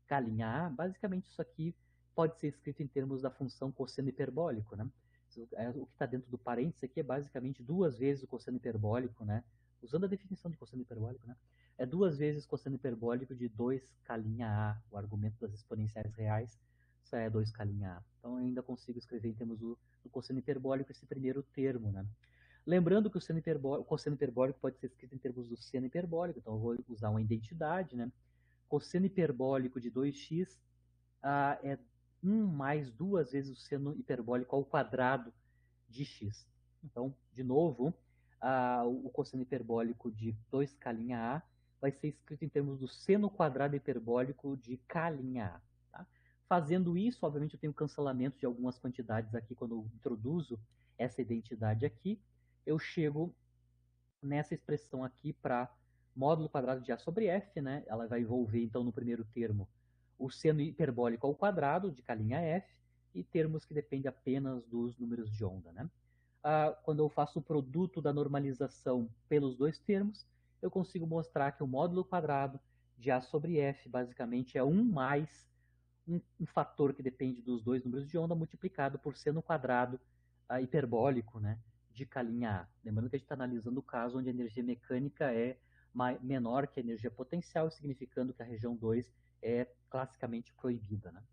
k', basicamente isso aqui pode ser escrito em termos da função cosseno hiperbólico, né? O que está dentro do parênteses aqui é basicamente 2 vezes o cosseno hiperbólico, né? Usando a definição de cosseno hiperbólico, né? É 2 vezes cosseno hiperbólico de 2 k', o argumento das exponenciais reais, isso é 2 k'. Então eu ainda consigo escrever em termos do cosseno hiperbólico esse primeiro termo, né? Lembrando que o cosseno hiperbólico pode ser escrito em termos do seno hiperbólico, então eu vou usar uma identidade, né? Cosseno hiperbólico de 2x é 1 mais 2 vezes o seno hiperbólico ao quadrado de x. Então, de novo, o cosseno hiperbólico de 2k', vai ser escrito em termos do seno quadrado hiperbólico de k'. Tá? Fazendo isso, obviamente, eu tenho cancelamento de algumas quantidades aqui quando eu introduzo essa identidade aqui. Eu chego nessa expressão aqui para módulo quadrado de A sobre F, né? Ela vai envolver, então, no primeiro termo, o seno hiperbólico ao quadrado de K'F e termos que dependem apenas dos números de onda, né? Quando eu faço o produto da normalização pelos dois termos, eu consigo mostrar que o módulo quadrado de A sobre F, basicamente, é 1 mais um fator que depende dos dois números de onda multiplicado por seno quadrado hiperbólico, né, de K'A. Lembrando que a gente está analisando o caso onde a energia mecânica é menor que a energia potencial, significando que a região 2 é classicamente proibida, né?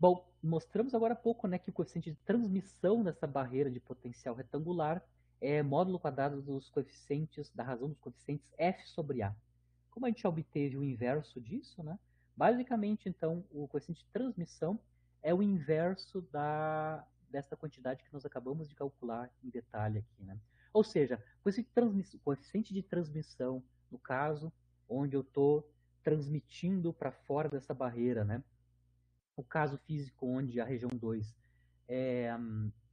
Bom, mostramos agora há pouco, né, que o coeficiente de transmissão dessa barreira de potencial retangular é módulo quadrado dos coeficientes, da razão dos coeficientes F sobre A. Como a gente já obteve o inverso disso, né, basicamente, então, o coeficiente de transmissão é o inverso desta quantidade que nós acabamos de calcular em detalhe aqui, né? Ou seja, o coeficiente de transmissão, no caso, onde eu estou transmitindo para fora dessa barreira, né? O caso físico onde a região 2 é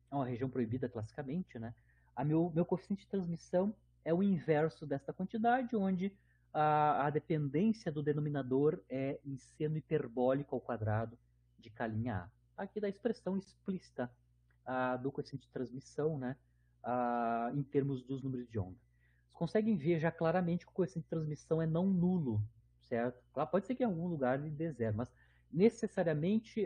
uma região proibida classicamente, né? Meu coeficiente de transmissão é o inverso desta quantidade, onde a dependência do denominador é em seno hiperbólico ao quadrado de K'A. Aqui da expressão explícita do coeficiente de transmissão, né? Em termos dos números de onda. Vocês conseguem ver já claramente que o coeficiente de transmissão é não nulo, certo? Claro, pode ser que em algum lugar ele dê zero, mas necessariamente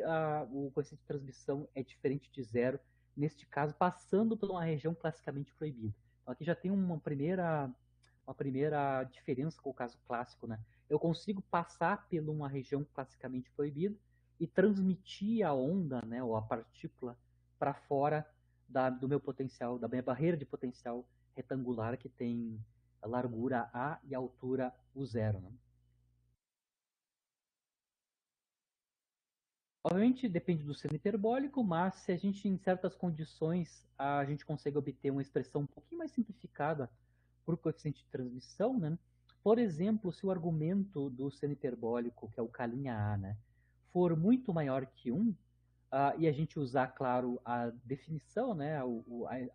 o coeficiente de transmissão é diferente de zero, neste caso, passando por uma região classicamente proibida. Então, aqui já tem uma primeira diferença com o caso clássico, né? Eu consigo passar por uma região classicamente proibida e transmitir a onda, né, ou a partícula, para fora do meu potencial, da minha barreira de potencial retangular que tem a largura A e a altura U0, né? Obviamente depende do seno hiperbólico, mas se a gente, em certas condições, a gente consegue obter uma expressão um pouquinho mais simplificada por coeficiente de transmissão, né? Por exemplo, se o argumento do seno hiperbólico, que é o K'A, né, for muito maior que 1, e a gente usar, claro, a definição, né,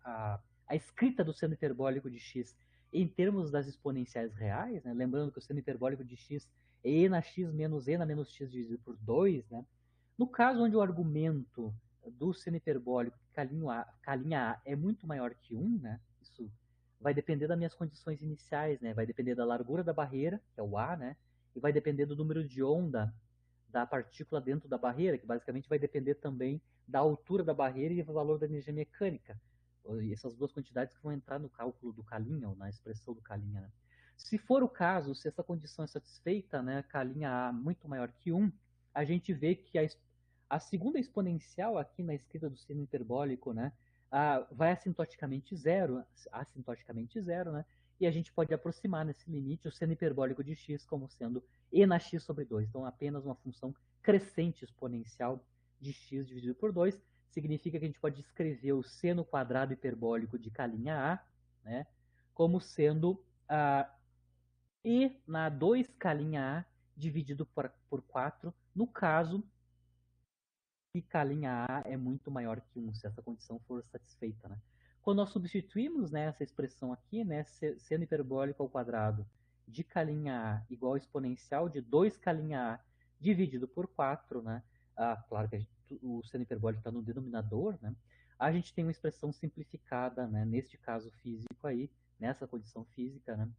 a escrita do seno hiperbólico de x em termos das exponenciais reais, né, lembrando que o seno hiperbólico de x é e na x menos e na menos x dividido por 2, né? No caso onde o argumento do seno hiperbólico K'A é muito maior que 1, né? Isso vai depender das minhas condições iniciais, né? Vai depender da largura da barreira, que é o A, né? E vai depender do número de onda da partícula dentro da barreira, que basicamente vai depender também da altura da barreira e do valor da energia mecânica. E essas duas quantidades que vão entrar no cálculo do K'A, ou na expressão do K'A, né? Se for o caso, se essa condição é satisfeita, né, K'A muito maior que 1, a gente vê que a segunda exponencial aqui na escrita do seno hiperbólico, né, vai asintoticamente zero, né, e a gente pode aproximar nesse limite o seno hiperbólico de x como sendo e na x sobre 2, então apenas uma função crescente exponencial de x dividido por 2, significa que a gente pode escrever o seno quadrado hiperbólico de K' A, né, como sendo e na 2K' A dividido por 4, no caso que K' A é muito maior que 1, se essa condição for satisfeita. Né? Quando nós substituímos, né, essa expressão aqui, né, seno hiperbólico ao quadrado de K' A igual ao exponencial de 2K' A dividido por 4, né, claro que o seno hiperbólico está no denominador, né, a gente tem uma expressão simplificada, né, neste caso físico aí, nessa condição física, né,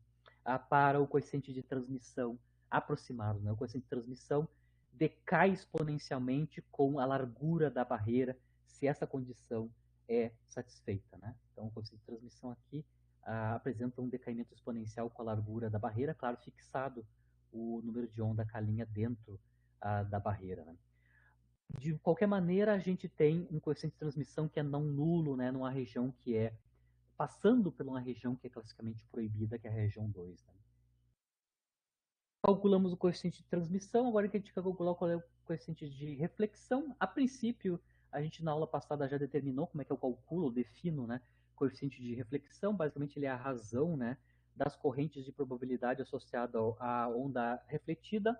para o coeficiente de transmissão aproximado. Né, o coeficiente de transmissão decai exponencialmente com a largura da barreira, se essa condição é satisfeita. Né? Então, o coeficiente de transmissão aqui apresenta um decaimento exponencial com a largura da barreira, claro, fixado o número de onda K' dentro da barreira. Né? De qualquer maneira, a gente tem um coeficiente de transmissão que é não nulo, né, numa região que é, passando por uma região que é classicamente proibida, que é a região 2. Né? Calculamos o coeficiente de transmissão, agora que a gente quer calcular qual é o coeficiente de reflexão. A princípio, a gente na aula passada já determinou como é que eu calculo, defino, né, coeficiente de reflexão. Basicamente, ele é a razão, né, das correntes de probabilidade associada à onda refletida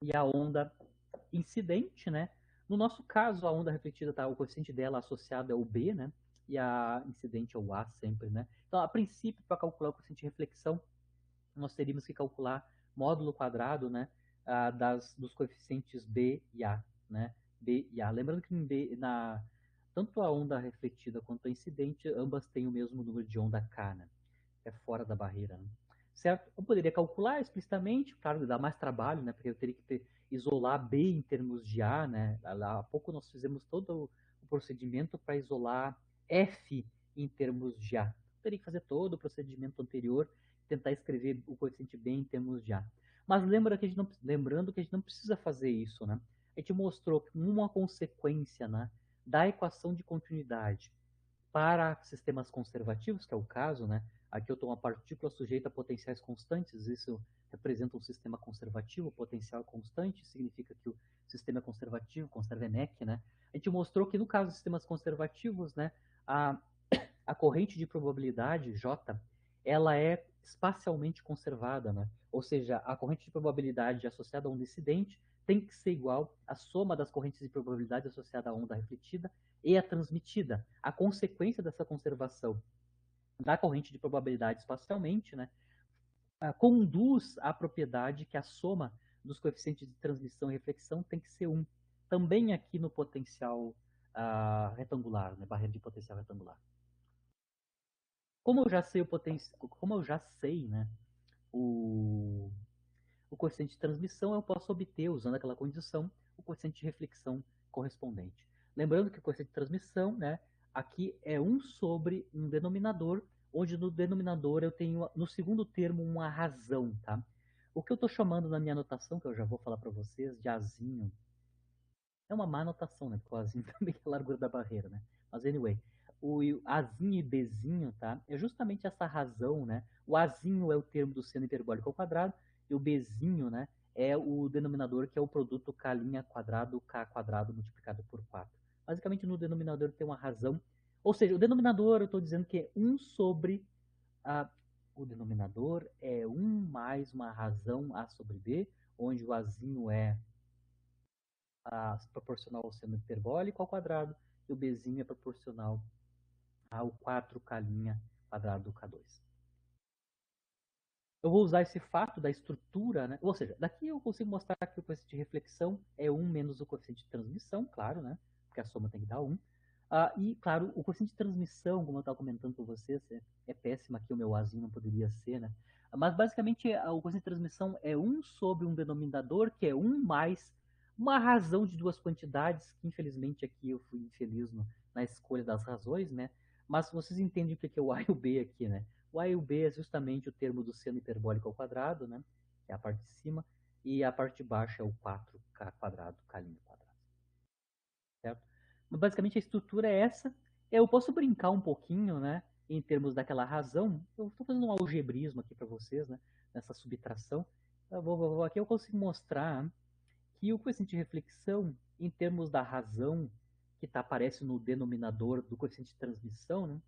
e à onda incidente, né? No nosso caso, a onda refletida, o coeficiente dela associado é o B, né? E a incidente é o A sempre, né? Então, a princípio, para calcular o coeficiente de reflexão, nós teríamos que calcular módulo quadrado, né, dos coeficientes B e A, né, B e A. Lembrando que tanto a onda refletida quanto a incidente, ambas têm o mesmo número de onda K, né, é fora da barreira. Né. Certo? Eu poderia calcular explicitamente, claro, dá mais trabalho, né, porque eu teria que isolar B em termos de A, né. Há pouco nós fizemos todo o procedimento para isolar F em termos de A. Eu teria que fazer todo o procedimento anterior, tentar escrever o coeficiente B em termos de A. Mas lembrando que a gente não precisa fazer isso, né? A gente mostrou que uma consequência, né, da equação de continuidade para sistemas conservativos, que é o caso, né? Aqui eu estou uma partícula sujeita a potenciais constantes, isso representa um sistema conservativo, potencial constante, significa que o sistema é conservativo, conserva Enek, né? A gente mostrou que no caso de sistemas conservativos, né, a corrente de probabilidade, J, ela é espacialmente conservada, né? Ou seja, a corrente de probabilidade associada a onda incidente tem que ser igual à soma das correntes de probabilidade associada à onda refletida e a transmitida. A consequência dessa conservação da corrente de probabilidade espacialmente, né, conduz à propriedade que a soma dos coeficientes de transmissão e reflexão tem que ser 1. Também aqui no potencial retangular, né, barreira de potencial retangular. Como eu já sei né, o coeficiente de transmissão, eu posso obter, usando aquela condição, o coeficiente de reflexão correspondente. Lembrando que o coeficiente de transmissão, né, aqui é 1 sobre um denominador, onde no denominador eu tenho, no segundo termo, uma razão. Tá? O que eu estou chamando na minha anotação, que eu já vou falar para vocês, de Azinho, é uma má anotação, né? Porque o Azinho também é a largura da barreira, né? Mas anyway, o Azinho e Bzinho, tá? É justamente essa razão, né? O Azinho é o termo do seno hiperbólico ao quadrado e o Bzinho, né? É o denominador que é o produto K' quadrado, K quadrado multiplicado por 4. Basicamente no denominador tem uma razão, ou seja, o denominador eu estou dizendo que é 1 sobre o denominador é 1 mais uma razão A sobre B, onde o Azinho é proporcional ao seno hiperbólico ao quadrado e o Bzinho é proporcional ao 4K' quadrado K2. Eu vou usar esse fato da estrutura, né? Ou seja, daqui eu consigo mostrar que o coeficiente de reflexão é 1 menos o coeficiente de transmissão, claro, né? Porque a soma tem que dar 1. E, claro, o coeficiente de transmissão, como eu estava comentando com vocês, é péssimo aqui, o meu Azinho não poderia ser, né? Mas, basicamente, o coeficiente de transmissão é 1 sobre um denominador, que é 1 mais uma razão de duas quantidades, que, infelizmente, aqui eu fui infeliz na escolha das razões, né? Mas vocês entendem o que é o A e o B aqui, né? O A e o B é justamente o termo do seno hiperbólico ao quadrado, né? Que é a parte de cima, e a parte de baixo é o 4K quadrado, K' quadrado. Certo? Mas basicamente a estrutura é essa. Eu posso brincar um pouquinho, né? Em termos daquela razão. Eu estou fazendo um algebrismo aqui para vocês, né? Nessa subtração. Aqui eu consigo mostrar que o coeficiente de reflexão, em termos da razão, que aparece no denominador do coeficiente de transmissão, né,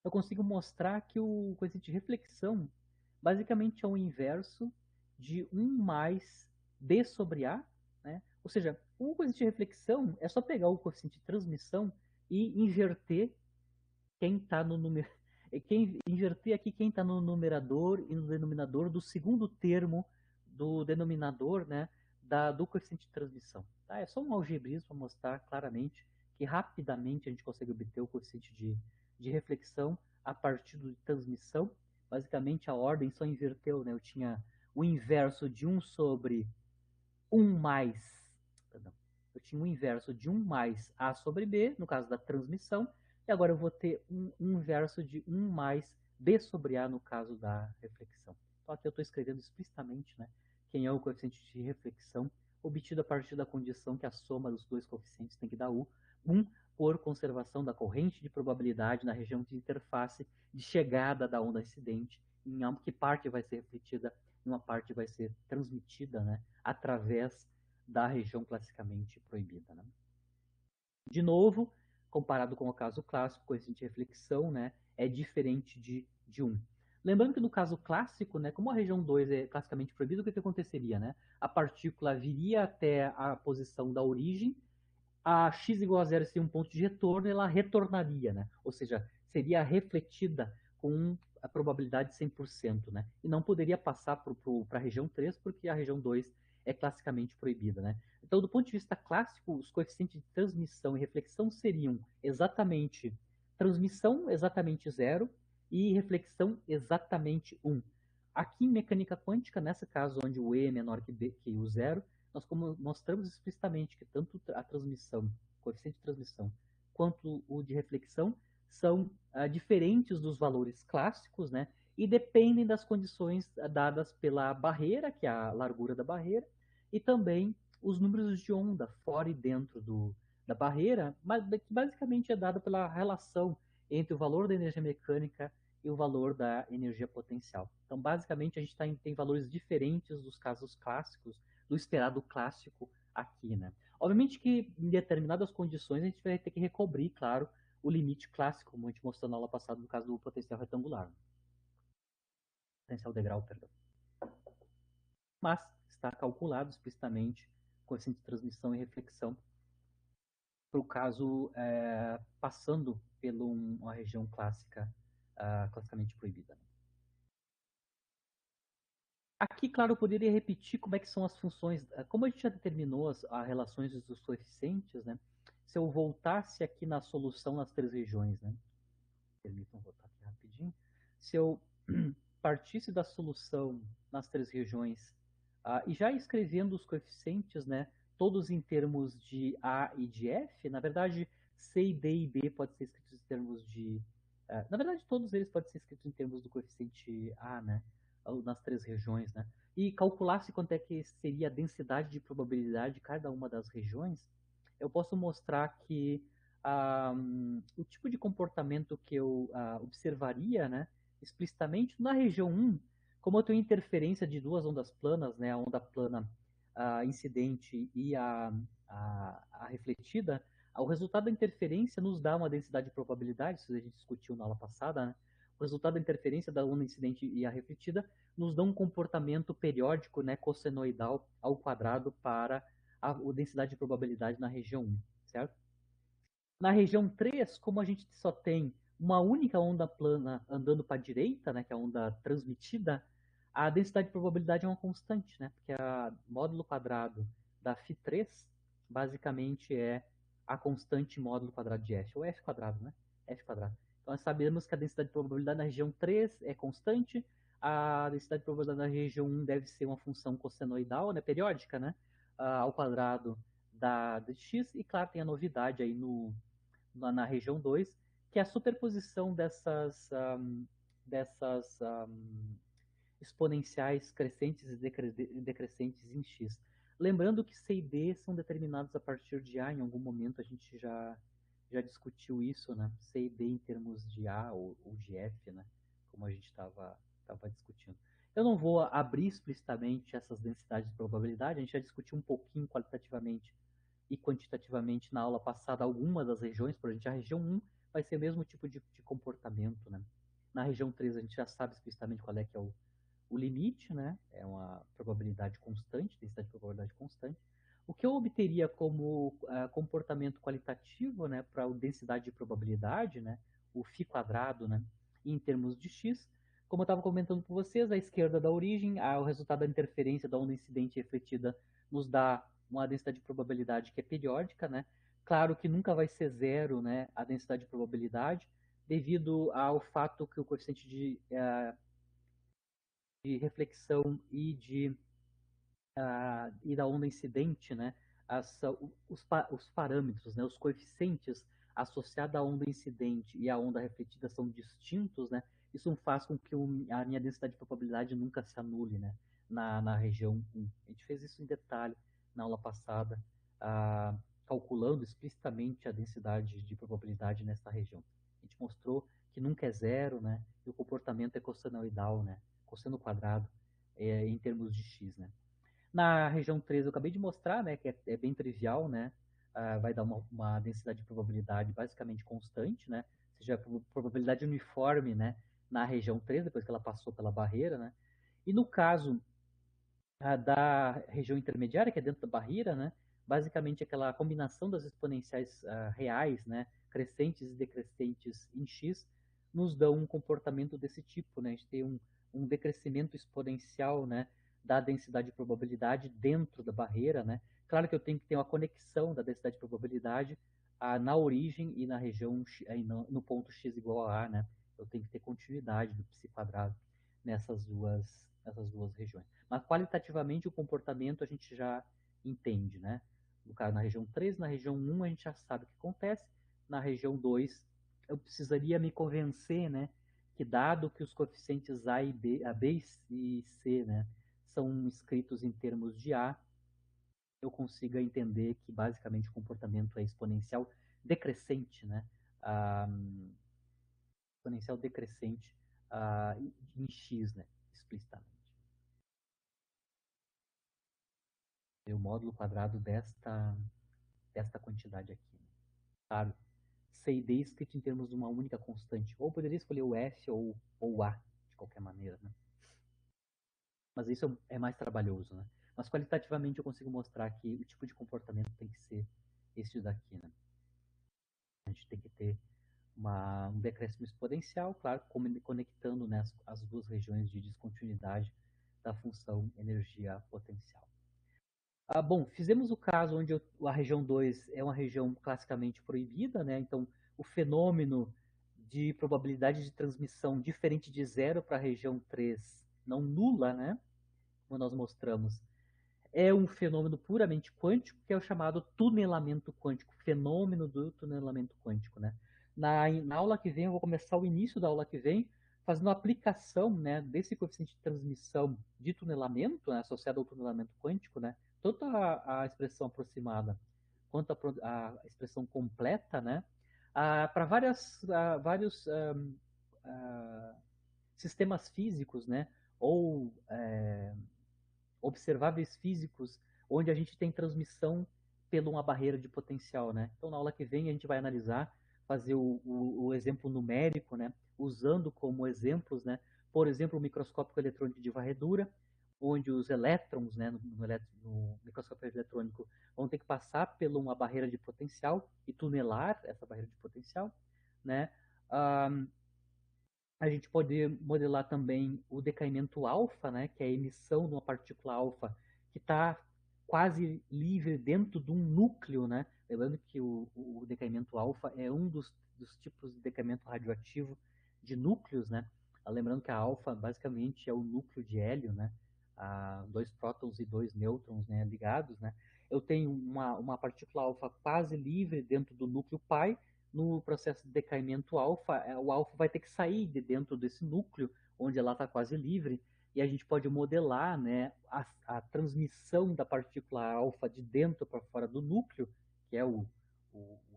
eu consigo mostrar que o coeficiente de reflexão basicamente é o inverso de 1 mais D sobre A, né? Ou seja, o coeficiente de reflexão é só pegar o coeficiente de transmissão e inverter quem está no número. Inverter aqui quem está no numerador e no denominador do segundo termo do denominador, né, do coeficiente de transmissão. Tá? É só um algebrismo para mostrar claramente que rapidamente a gente consegue obter o coeficiente de reflexão a partir de transmissão. Basicamente a ordem só inverteu, né? Eu tinha o inverso de 1 sobre 1 mais. Perdão, eu tinha o inverso de 1 mais A sobre B, no caso da transmissão, e agora eu vou ter um inverso de 1 mais B sobre A no caso da reflexão. Então aqui eu estou escrevendo explicitamente, né, quem é o coeficiente de reflexão obtido a partir da condição que a soma dos dois coeficientes tem que dar 1 por conservação da corrente de probabilidade na região de interface de chegada da onda incidente, em que parte vai ser refletida e uma parte vai ser transmitida, né, através da região classicamente proibida. Né? De novo, comparado com o caso clássico, o coeficiente de reflexão, né, é diferente de 1. Lembrando que no caso clássico, né, como a região 2 é classicamente proibida, o que aconteceria? Né? A partícula viria até a posição da origem, a x igual a zero seria um ponto de retorno, ela retornaria, né? Ou seja, seria refletida com a probabilidade de 100%, né? E não poderia passar para a região 3, porque a região 2 é classicamente proibida, né? Então, do ponto de vista clássico, os coeficientes de transmissão e reflexão seriam exatamente transmissão exatamente 0 e reflexão exatamente 1. Aqui em mecânica quântica, nesse caso onde o E é menor que o zero, nós mostramos explicitamente que tanto a transmissão, o coeficiente de transmissão, quanto o de reflexão são diferentes dos valores clássicos, né? E dependem das condições dadas pela barreira, que é a largura da barreira, e também os números de onda fora e dentro da barreira, mas que basicamente é dado pela relação entre o valor da energia mecânica e o valor da energia potencial. Então, basicamente, a gente tem valores diferentes dos casos clássicos, do esperado clássico aqui, né? Obviamente que em determinadas condições a gente vai ter que recobrir, claro, o limite clássico, como a gente mostrou na aula passada no caso do potencial retangular. Potencial degrau, perdão. Mas está calculado explicitamente coeficiente de transmissão e reflexão para o caso passando por uma região clássica, classicamente proibida. Aqui, claro, eu poderia repetir como é que são as funções. Como a gente já determinou as relações dos coeficientes, né? Se eu voltasse aqui na solução nas três regiões, né? Permitam voltar aqui rapidinho. Se eu partisse da solução nas três regiões e já escrevendo os coeficientes, né? Todos em termos de A e de F, na verdade, C, D e B podem ser escritos em termos de... na verdade, todos eles podem ser escritos em termos do coeficiente A, né? Nas três regiões, né? E calculasse quanto é que seria a densidade de probabilidade de cada uma das regiões, eu posso mostrar que o tipo de comportamento que eu observaria, né, explicitamente na região 1, como eu tenho interferência de duas ondas planas, né, a onda plana incidente e a refletida, o resultado da interferência nos dá uma densidade de probabilidade, isso a gente discutiu na aula passada, né? O resultado da interferência da onda incidente e a refletida nos dá um comportamento periódico, né, cossenoidal ao quadrado para a densidade de probabilidade na região 1, certo? Na região 3, como a gente só tem uma única onda plana andando para a direita, né, que é a onda transmitida, a densidade de probabilidade é uma constante, né, porque a módulo quadrado da φ3 basicamente é a constante módulo quadrado de f, ou f quadrado, né? F quadrado. Então nós sabemos que a densidade de probabilidade na região 3 é constante, a densidade de probabilidade na região 1 deve ser uma função cossenoidal, né, periódica, né, ao quadrado de x, e claro, tem a novidade aí na região 2, que é a superposição dessas exponenciais crescentes e decrescentes em x. Lembrando que C e D são determinados a partir de A, em algum momento a gente já discutiu isso, né? C e D em termos de A ou de F, né? Como a gente estava discutindo. Eu não vou abrir explicitamente essas densidades de probabilidade, a gente já discutiu um pouquinho qualitativamente e quantitativamente na aula passada algumas das regiões, por exemplo, a região 1 vai ser o mesmo tipo de comportamento, né? Na região 3 a gente já sabe explicitamente qual é que é o limite, né? É uma probabilidade constante, densidade de probabilidade constante. O que eu obteria como comportamento qualitativo, né, para a densidade de probabilidade, né, o φ quadrado, né, em termos de x, como eu estava comentando com vocês, à esquerda da origem, o resultado da interferência da onda incidente refletida nos dá uma densidade de probabilidade que é periódica, né? Claro que nunca vai ser zero, né, a densidade de probabilidade, devido ao fato que o coeficiente de reflexão e da onda incidente, né, os parâmetros, né, os coeficientes associados à onda incidente e à onda refletida são distintos, né, isso faz com que a minha densidade de probabilidade nunca se anule, né, na região 1. A gente fez isso em detalhe na aula passada, calculando explicitamente a densidade de probabilidade nessa região. A gente mostrou que nunca é zero, né, e o comportamento é cossenoidal, né, cosseno quadrado, em termos de x, né. Na região 3 eu acabei de mostrar, né, que é bem trivial, né, vai dar uma densidade de probabilidade basicamente constante, né, ou seja, a probabilidade uniforme, né, na região 3, depois que ela passou pela barreira, né, e no caso da região intermediária, que é dentro da barreira, né, basicamente aquela combinação das exponenciais reais, né, crescentes e decrescentes em x, nos dão um comportamento desse tipo, né, a gente tem um decrescimento exponencial, né, da densidade de probabilidade dentro da barreira, né. Claro que eu tenho que ter uma conexão da densidade de probabilidade na origem e na região no ponto x igual a A, né. Eu tenho que ter continuidade do psi quadrado nessas duas regiões. Mas qualitativamente o comportamento a gente já entende, né? No caso, na região 3, na região 1 a gente já sabe o que acontece. Na região 2, eu precisaria me convencer, né, que dado que os coeficientes A e B, a B e C, né, são escritos em termos de A, eu consiga entender que basicamente o comportamento é exponencial decrescente, né? Exponencial decrescente em x, né, explicitamente. É o módulo quadrado desta quantidade aqui. Né? Claro, C e D escrito em termos de uma única constante. Ou poderia escolher o F ou o A, de qualquer maneira. Né? Mas isso é mais trabalhoso. Né? Mas qualitativamente eu consigo mostrar que o tipo de comportamento tem que ser este daqui. Né? A gente tem que ter um decréscimo exponencial, claro, conectando né, as duas regiões de descontinuidade da função energia potencial. Bom, fizemos o caso onde a região 2 é uma região classicamente proibida, né? Então, o fenômeno de probabilidade de transmissão diferente de zero para a região 3 não nula, né? Como nós mostramos, é um fenômeno puramente quântico, que é o chamado tunelamento quântico, fenômeno do tunelamento quântico, né? Na aula que vem, eu vou começar o início da aula que vem, fazendo a aplicação, né, desse coeficiente de transmissão de tunelamento, né, associado ao tunelamento quântico, né, tanto a expressão aproximada quanto a expressão completa, né, para vários sistemas físicos, né, ou observáveis físicos, onde a gente tem transmissão pela uma barreira de potencial, né? Então, na aula que vem, a gente vai analisar, fazer o exemplo numérico, né? Usando como exemplos, né? Por exemplo, o microscópio eletrônico de varredura, onde os elétrons, né, no microscópio eletrônico, vão ter que passar por uma barreira de potencial e tunelar essa barreira de potencial, né? A gente pode modelar também o decaimento alfa, né, que é a emissão de uma partícula alfa que está quase livre dentro de um núcleo, né? Lembrando que o decaimento alfa é um dos tipos de decaimento radioativo de núcleos, né? Lembrando que a alfa basicamente é o núcleo de hélio, né? Dois prótons e dois nêutrons, né, ligados, né? Eu tenho uma partícula alfa quase livre dentro do núcleo pi. No processo de decaimento alfa, o alfa vai ter que sair de dentro desse núcleo, onde ela está quase livre, e a gente pode modelar, né, a transmissão da partícula alfa de dentro para fora do núcleo, que é o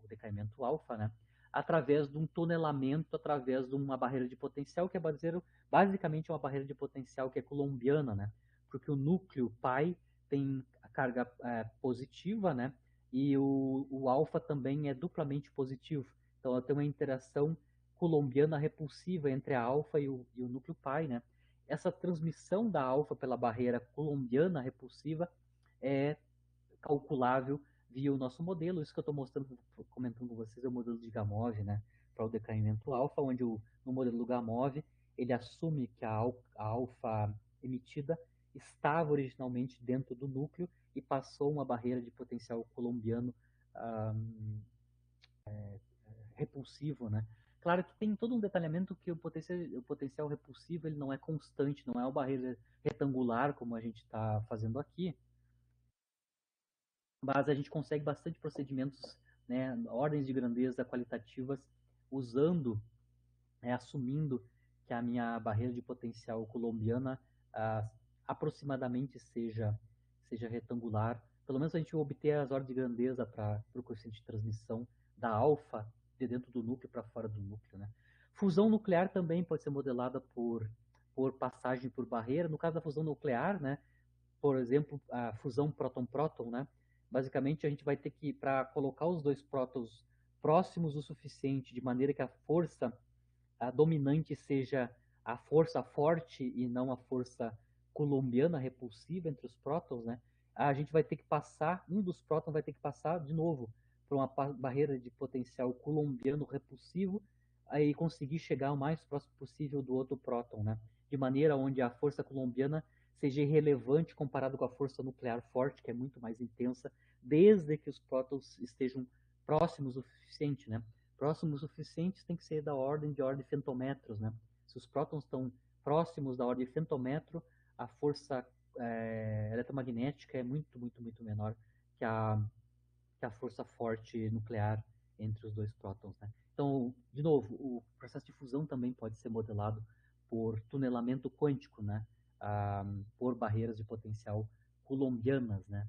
decaimento alfa, né, através de um tunelamento, através de uma barreira de potencial, que é basicamente uma barreira de potencial que é coulombiana, né? Porque o núcleo pai tem a carga positiva, né? E o alfa também é duplamente positivo. Então, ela tem uma interação coulombiana repulsiva entre a alfa e o núcleo pai, né? Essa transmissão da alfa pela barreira coulombiana repulsiva é calculável via o nosso modelo. Isso que eu estou mostrando, comentando com vocês, é o modelo de Gamow, né? Para o decaimento alfa, onde no modelo do Gamow, ele assume que a alfa emitida estava originalmente dentro do núcleo e passou uma barreira de potencial coulombiano repulsivo, né? Claro que tem todo um detalhamento que o potencial repulsivo ele não é constante, não é uma barreira retangular como a gente está fazendo aqui, mas a gente consegue bastante procedimentos, né, ordens de grandeza qualitativas, usando, assumindo que a minha barreira de potencial colombiana ah, aproximadamente seja retangular. Pelo menos a gente obter as ordens de grandeza para o coeficiente de transmissão da alfa de dentro do núcleo para fora do núcleo. Né? Fusão nuclear também pode ser modelada por passagem por barreira. No caso da fusão nuclear, né, por exemplo, a fusão próton-próton, né? Basicamente, a gente vai ter que, para colocar os dois prótons próximos o suficiente, de maneira que a força dominante seja a força forte e não a força coulombiana repulsiva entre os prótons, né? A gente vai ter que passar, um dos prótons vai ter que passar de novo por uma barreira de potencial coulombiano repulsivo e conseguir chegar o mais próximo possível do outro próton, né? De maneira onde a força coulombiana seja irrelevante comparado com a força nuclear forte, que é muito mais intensa, desde que os prótons estejam próximos o suficiente, né? Próximos o suficiente tem que ser da ordem de femtometros, né? Se os prótons estão próximos da ordem de femtometro, a força eletromagnética é muito, muito, muito menor que a força forte nuclear entre os dois prótons, né? Então, de novo, o processo de fusão também pode ser modelado por tunelamento quântico, né? Por barreiras de potencial coulombianas, né?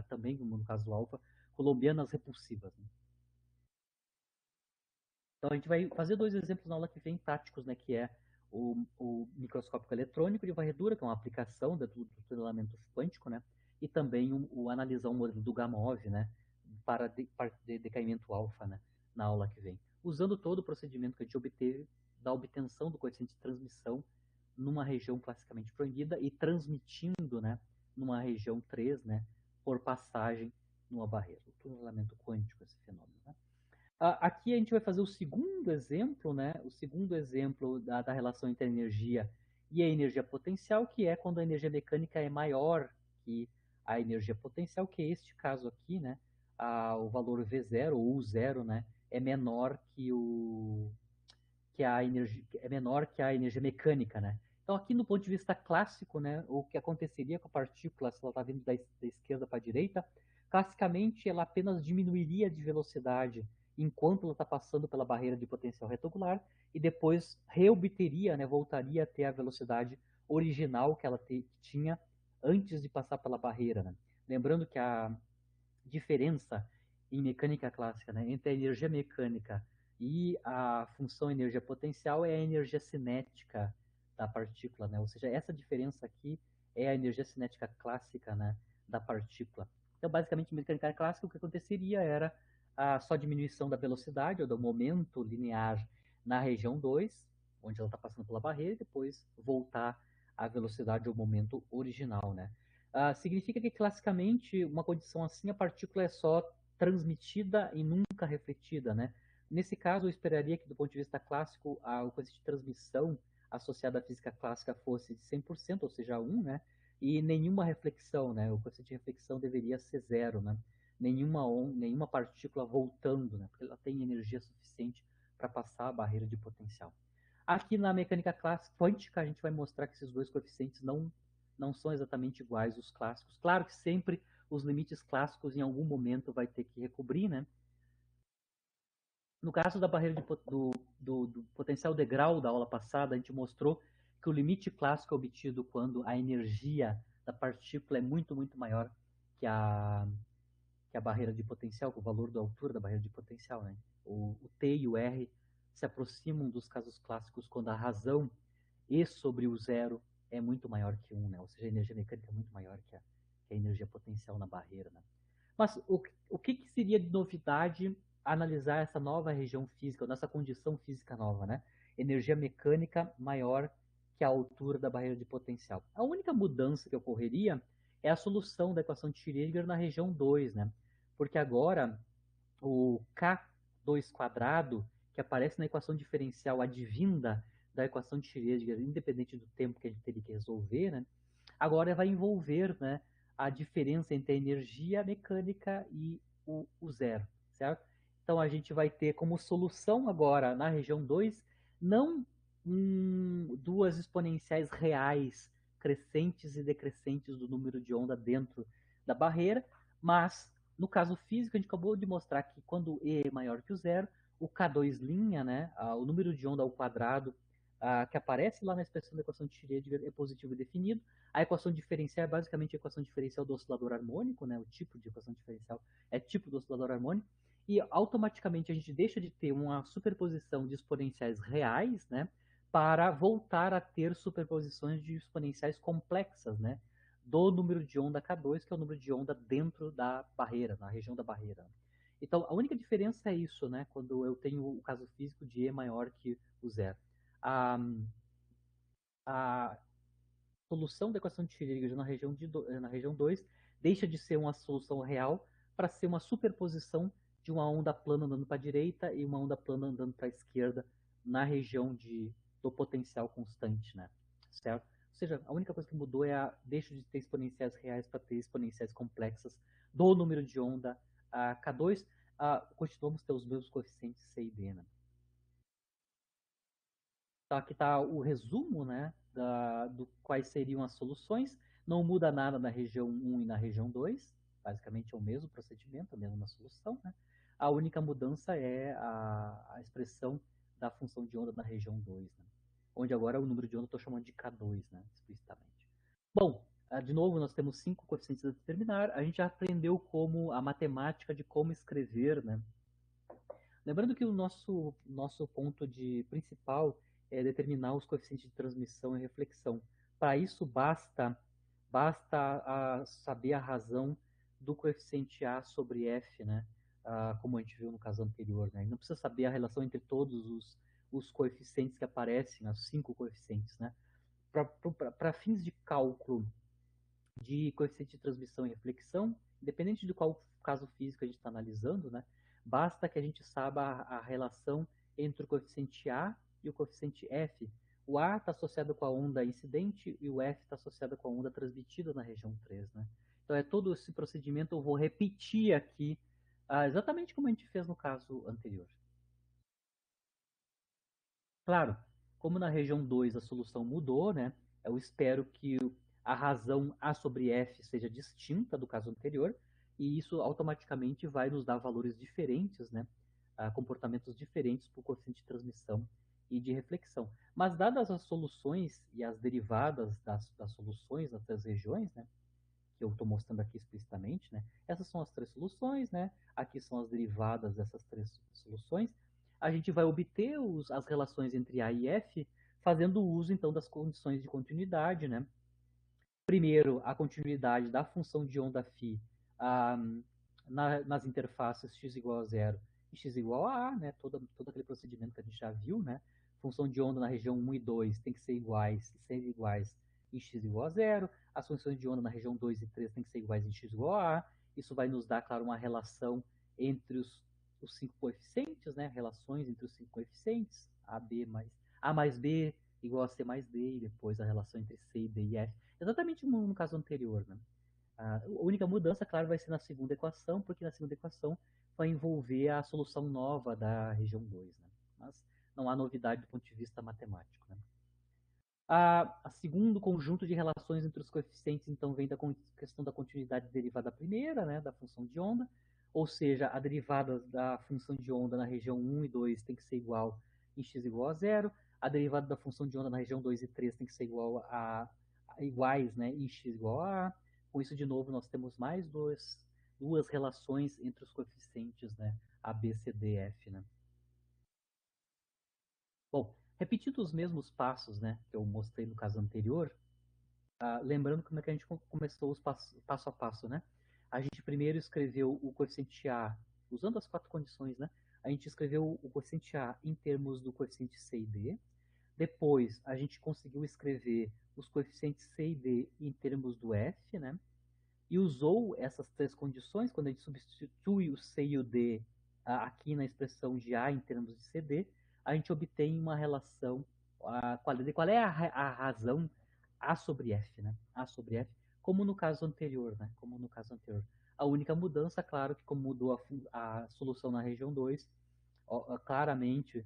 Também, como no caso do alfa, coulombianas repulsivas. Né? Então a gente vai fazer dois exemplos na aula que vem práticos, né? Que é o microscópio eletrônico de varredura, que é uma aplicação do tunelamento quântico, né? E também o analisar o modelo do Gamow, né? Para decaimento alfa, né? Na aula que vem. Usando todo o procedimento que a gente obteve da obtenção do coeficiente de transmissão numa região classicamente proibida e transmitindo, né? Numa região 3, né? Por passagem numa barreira. O tunelamento quântico, esse fenômeno, né? Aqui a gente vai fazer o segundo exemplo, né? O segundo exemplo da relação entre a energia e a energia potencial, que é quando a energia mecânica é maior que a energia potencial, que é este caso aqui, né? O valor V0 ou U0, né? É menor que a energia mecânica, né? Então aqui no ponto de vista clássico, né? O que aconteceria com a partícula se ela está vindo da esquerda para a direita? Classicamente, ela apenas diminuiria de velocidade enquanto ela está passando pela barreira de potencial retangular e depois reobteria, né, voltaria a ter a velocidade original que ela tinha antes de passar pela barreira. Né? Lembrando que a diferença em mecânica clássica, né, entre a energia mecânica e a função energia potencial é a energia cinética da partícula, né? Ou seja, essa diferença aqui é a energia cinética clássica, né, da partícula. Então, basicamente, em mecânica clássica, o que aconteceria era a só diminuição da velocidade ou do momento linear na região 2, onde ela está passando pela barreira, e depois voltar à velocidade ou momento original, né? Significa que, classicamente, uma condição assim, a partícula é só transmitida e nunca refletida, né? Nesse caso, eu esperaria que, do ponto de vista clássico, o coeficiente de transmissão associado à física clássica fosse de 100%, ou seja, 1, né? E nenhuma reflexão, né? O coeficiente de reflexão deveria ser 0, né? Nenhuma partícula voltando, né? Porque ela tem energia suficiente para passar a barreira de potencial. Aqui na mecânica clássica quântica, a gente vai mostrar que esses dois coeficientes não são exatamente iguais os clássicos. Claro que sempre os limites clássicos em algum momento vai ter que recobrir, né? No caso da barreira do potencial degrau da aula passada, a gente mostrou que o limite clássico é obtido quando a energia da partícula é muito, muito maior que a barreira de potencial, que o valor da altura da barreira de potencial, né? o T e o R se aproximam dos casos clássicos quando a razão E sobre o zero é muito maior que 1, né? Ou seja, a energia mecânica é muito maior que a energia potencial na barreira, né? Mas o que seria de novidade analisar essa nova região física, nessa condição física nova, né? Energia mecânica maior que a altura da barreira de potencial. A única mudança que ocorreria é a solução da equação de Schrödinger na região 2, né? Porque agora o K2 quadrado, que aparece na equação diferencial advinda da equação de Schrödinger, independente do tempo que a gente teria que resolver, né? Agora vai envolver, né, a diferença entre a energia mecânica e o zero, certo? Então a gente vai ter como solução agora na região 2 não duas exponenciais reais crescentes e decrescentes do número de onda dentro da barreira, mas no caso físico a gente acabou de mostrar que quando E é maior que o zero, o K2', né, o número de onda ao quadrado que aparece lá na expressão da equação de Schrödinger é positivo e definido. A equação diferencial é basicamente a equação diferencial do oscilador harmônico, né? O tipo de equação diferencial é tipo do oscilador harmônico. E automaticamente a gente deixa de ter uma superposição de exponenciais reais, né? Para voltar a ter superposições de exponenciais complexas, né? Do número de onda K2, que é o número de onda dentro da barreira, na região da barreira. Então, a única diferença é isso, né? Quando eu tenho o caso físico de E maior que o zero. A, a solução da equação de Schrödinger na região 2 deixa de ser uma solução real para ser uma superposição de uma onda plana andando para a direita e uma onda plana andando para a esquerda na região do potencial constante, né? Certo? Ou seja, a única coisa que mudou é deixa de ter exponenciais reais para ter exponenciais complexas do número de onda K2. Continuamos a ter os mesmos coeficientes C e D, né? Então, aqui está o resumo, né, do quais seriam as soluções. Não muda nada na região 1 e na região 2. Basicamente é o mesmo procedimento, a mesma solução. Né? A única mudança é a expressão da função de onda na região 2, né? Onde agora o número de onda eu estou chamando de K2, né, explicitamente. Bom, de novo, nós temos 5 coeficientes a determinar. A gente já aprendeu como a matemática de como escrever, né? Lembrando que o nosso ponto principal é determinar os coeficientes de transmissão e reflexão. Para isso, basta saber a razão do coeficiente A sobre F, né? Como a gente viu no caso anterior. Né? E não precisa saber a relação entre todos os coeficientes que aparecem, os 5 coeficientes. Né? Para fins de cálculo de coeficiente de transmissão e reflexão, independente de qual caso físico a gente está analisando, né, basta que a gente saiba a relação entre o coeficiente A e o coeficiente F. O A está associado com a onda incidente e o F está associado com a onda transmitida na região 3. Né? Então, é todo esse procedimento, eu vou repetir aqui, exatamente como a gente fez no caso anterior. Claro, como na região 2 a solução mudou, né? Eu espero que a razão A sobre F seja distinta do caso anterior, e isso automaticamente vai nos dar valores diferentes, né? Comportamentos diferentes para o coeficiente de transmissão e de reflexão. Mas dadas as soluções e as derivadas das soluções das três regiões, né? Que eu estou mostrando aqui explicitamente, né? Essas são as três soluções, né? Aqui são as derivadas dessas três soluções. A gente vai obter as relações entre A e F fazendo uso, então, das condições de continuidade, né? Primeiro, a continuidade da função de onda φ nas interfaces x igual a zero e x igual a A, né? Todo aquele procedimento que a gente já viu, né? Função de onda na região 1 e 2 tem que ser iguais e ser iguais em x igual a zero. As funções de onda na região 2 e 3 tem que ser iguais em x igual a A. Isso vai nos dar, claro, uma relação entre os 5 coeficientes, né? Relações entre os 5 coeficientes, A mais B igual a C mais D, e depois a relação entre C e D e F. Exatamente como no caso anterior, né? A única mudança, claro, vai ser na segunda equação, porque na segunda equação vai envolver a solução nova da região 2. Né? Mas não há novidade do ponto de vista matemático. Né? A segundo conjunto de relações entre os coeficientes, então, vem da questão da continuidade derivada primeira, né, da função de onda, ou seja, a derivada da função de onda na região 1 e 2 tem que ser igual em x igual a zero, a derivada da função de onda na região 2 e 3 tem que ser iguais, né, em x igual a A. Com isso, de novo, nós temos mais duas relações entre os coeficientes, né, A, B, C, D, F. Né? Bom, repetindo os mesmos passos, né, que eu mostrei no caso anterior, lembrando como é que a gente começou os passo a passo, né? A gente primeiro escreveu o coeficiente A, usando as 4 condições, né? A gente escreveu o coeficiente A em termos do coeficiente C e D. Depois, a gente conseguiu escrever os coeficientes C e D em termos do F, né? E usou essas 3 condições, quando a gente substitui o C e o D aqui na expressão de A em termos de CD, a gente obtém uma relação, qual é a razão A sobre F, né? A sobre F, como no caso anterior, né? Como no caso anterior. A única mudança, claro, que como mudou a solução na região 2, claramente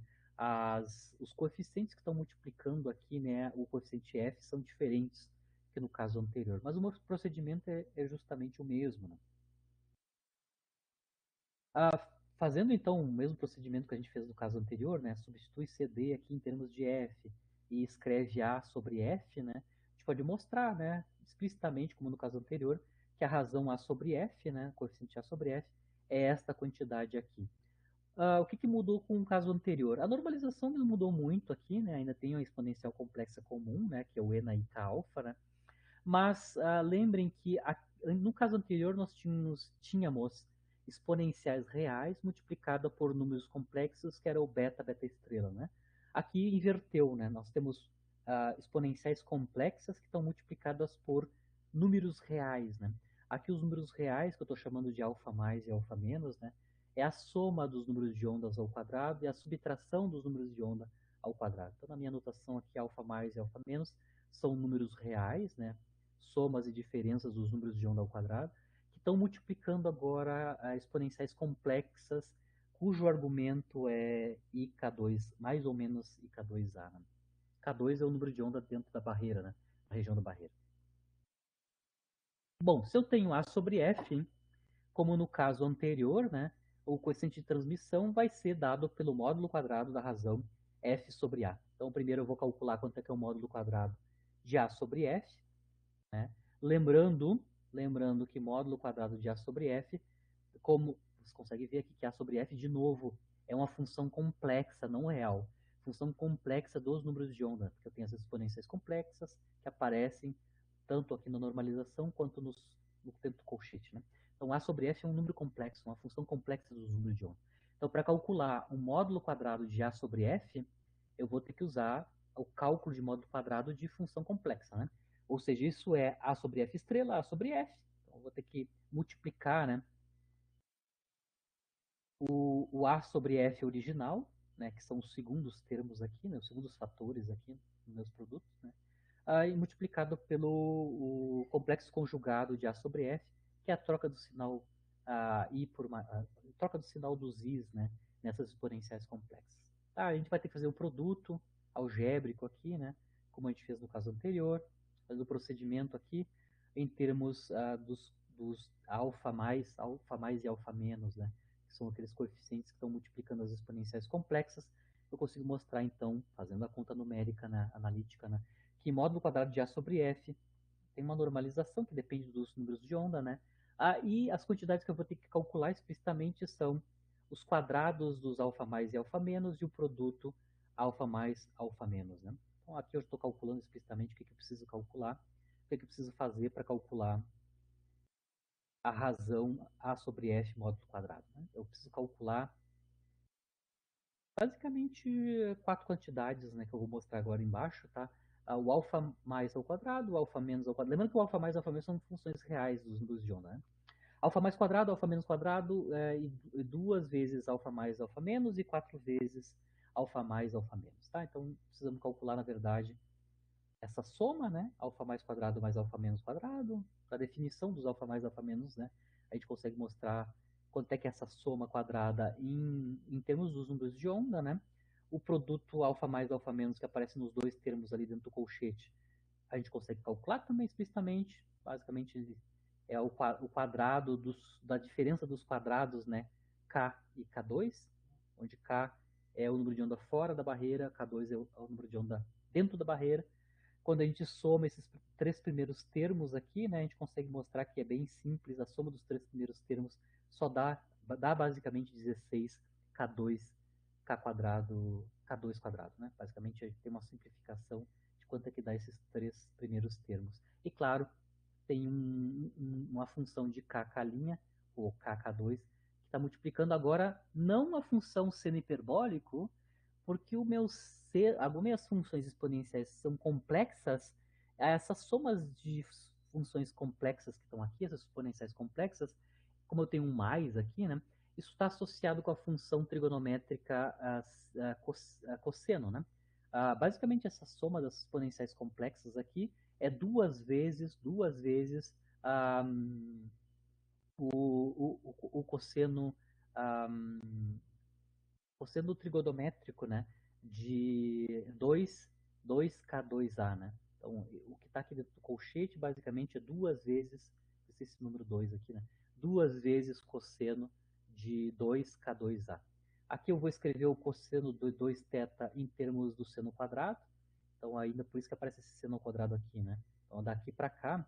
os coeficientes que estão multiplicando aqui, né, o coeficiente F, são diferentes que no caso anterior. Mas o procedimento é justamente o mesmo. Né? Fazendo então o mesmo procedimento que a gente fez no caso anterior, né, substitui CD aqui em termos de F e escreve A sobre F, né, a gente pode mostrar, né, explicitamente, como no caso anterior, que a razão A sobre F, né, coeficiente A sobre F, é esta quantidade aqui. O que mudou com o caso anterior? A normalização não mudou muito aqui, né? Ainda tem uma exponencial complexa comum, né? Que é o E na ica alfa, né? Mas lembrem que no caso anterior nós tínhamos exponenciais reais multiplicada por números complexos, que era o beta, beta estrela, né? Aqui inverteu, né? Nós temos exponenciais complexas que estão multiplicadas por números reais, né? Aqui os números reais, que eu estou chamando de alfa mais e alfa menos, né? É a soma dos números de ondas ao quadrado e a subtração dos números de onda ao quadrado. Então, na minha anotação aqui, alfa mais e alfa menos são números reais, né? Somas e diferenças dos números de onda ao quadrado, que estão multiplicando agora exponenciais complexas, cujo argumento é IK2, mais ou menos IK2A. Né? K2 é o número de onda dentro da barreira, né? Na região da barreira. Bom, se eu tenho A sobre F, como no caso anterior, né, o coeficiente de transmissão vai ser dado pelo módulo quadrado da razão F sobre A. Então, primeiro eu vou calcular quanto é que é o módulo quadrado de A sobre F, né? Lembrando que módulo quadrado de A sobre F, como você consegue ver aqui que A sobre F, de novo, é uma função complexa, não real. Função complexa dos números de onda, porque eu tenho as exponenciais complexas que aparecem tanto aqui na normalização quanto no tempo do colchete. Né? Então, A sobre F é um número complexo, uma função complexa dos números de onda. Então, para calcular o módulo quadrado de A sobre F, eu vou ter que usar o cálculo de módulo quadrado de função complexa. Né? Ou seja, isso é A sobre F estrela, A sobre F. Então, eu vou ter que multiplicar, né, o A sobre F original, né, que são os segundos termos aqui, né, os segundos fatores aqui nos meus produtos, né, e multiplicado pelo o complexo conjugado de A sobre F, que é a troca do sinal I por troca do sinal dos I's, né, nessas exponenciais complexas. Tá, a gente vai ter que fazer o produto algébrico aqui, né, como a gente fez no caso anterior, fazer o procedimento aqui em termos dos alfa mais e alfa menos, né, que são aqueles coeficientes que estão multiplicando as exponenciais complexas. Eu consigo mostrar, então, fazendo a conta numérica, né, analítica, né, que módulo quadrado de A sobre F tem uma normalização que depende dos números de onda, né? E as quantidades que eu vou ter que calcular explicitamente são os quadrados dos alfa mais e alfa menos e o produto alfa mais, alfa menos, né? Então aqui eu estou calculando explicitamente o que eu preciso calcular, o que eu preciso fazer para calcular a razão A sobre F módulo quadrado. Né? Eu preciso calcular basicamente 4 quantidades, né, que eu vou mostrar agora embaixo, tá? O alfa mais ao quadrado, o alfa menos ao quadrado. Lembrando que o alfa mais e o alfa menos são funções reais dos números de onda, né? Alfa mais quadrado, alfa menos quadrado, e 2 vezes alfa mais, alfa menos, e 4 vezes alfa mais, alfa menos, tá? Então, precisamos calcular, na verdade, essa soma, né? Alfa mais quadrado mais alfa menos quadrado. A definição dos alfa mais, alfa menos, né? A gente consegue mostrar quanto é que é essa soma quadrada em termos dos números de onda, né? O produto alfa mais, alfa menos que aparece nos dois termos ali dentro do colchete, a gente consegue calcular também explicitamente. Basicamente, é o quadrado da diferença dos quadrados, né? K e K2, onde K é o número de onda fora da barreira, K2 é o número de onda dentro da barreira. Quando a gente soma esses 3 primeiros termos aqui, né, a gente consegue mostrar que é bem simples. A soma dos 3 primeiros termos só dá basicamente 16 K2 K quadrado, K2 quadrado, né? Basicamente, a gente tem uma simplificação de quanto é que dá esses três primeiros termos. E, claro, tem uma função de kk', ou kk2, que está multiplicando agora não a função seno hiperbólico, porque as minhas funções exponenciais são complexas, essas somas de funções complexas que estão aqui, essas exponenciais complexas, como eu tenho um mais aqui, né? Isso está associado com a função trigonométrica cosseno, né? Basicamente, essa soma das exponenciais complexas aqui é duas vezes o cosseno, um, cosseno trigonométrico, né, de 2k2a, né? Então, o que está aqui dentro do colchete, basicamente, é duas vezes, esse número 2 aqui, né? Duas vezes cosseno de 2k2a. Aqui eu vou escrever o cosseno de 2θ em termos do seno quadrado. Então, ainda por isso que aparece esse seno ao quadrado aqui, né? Então, daqui para cá,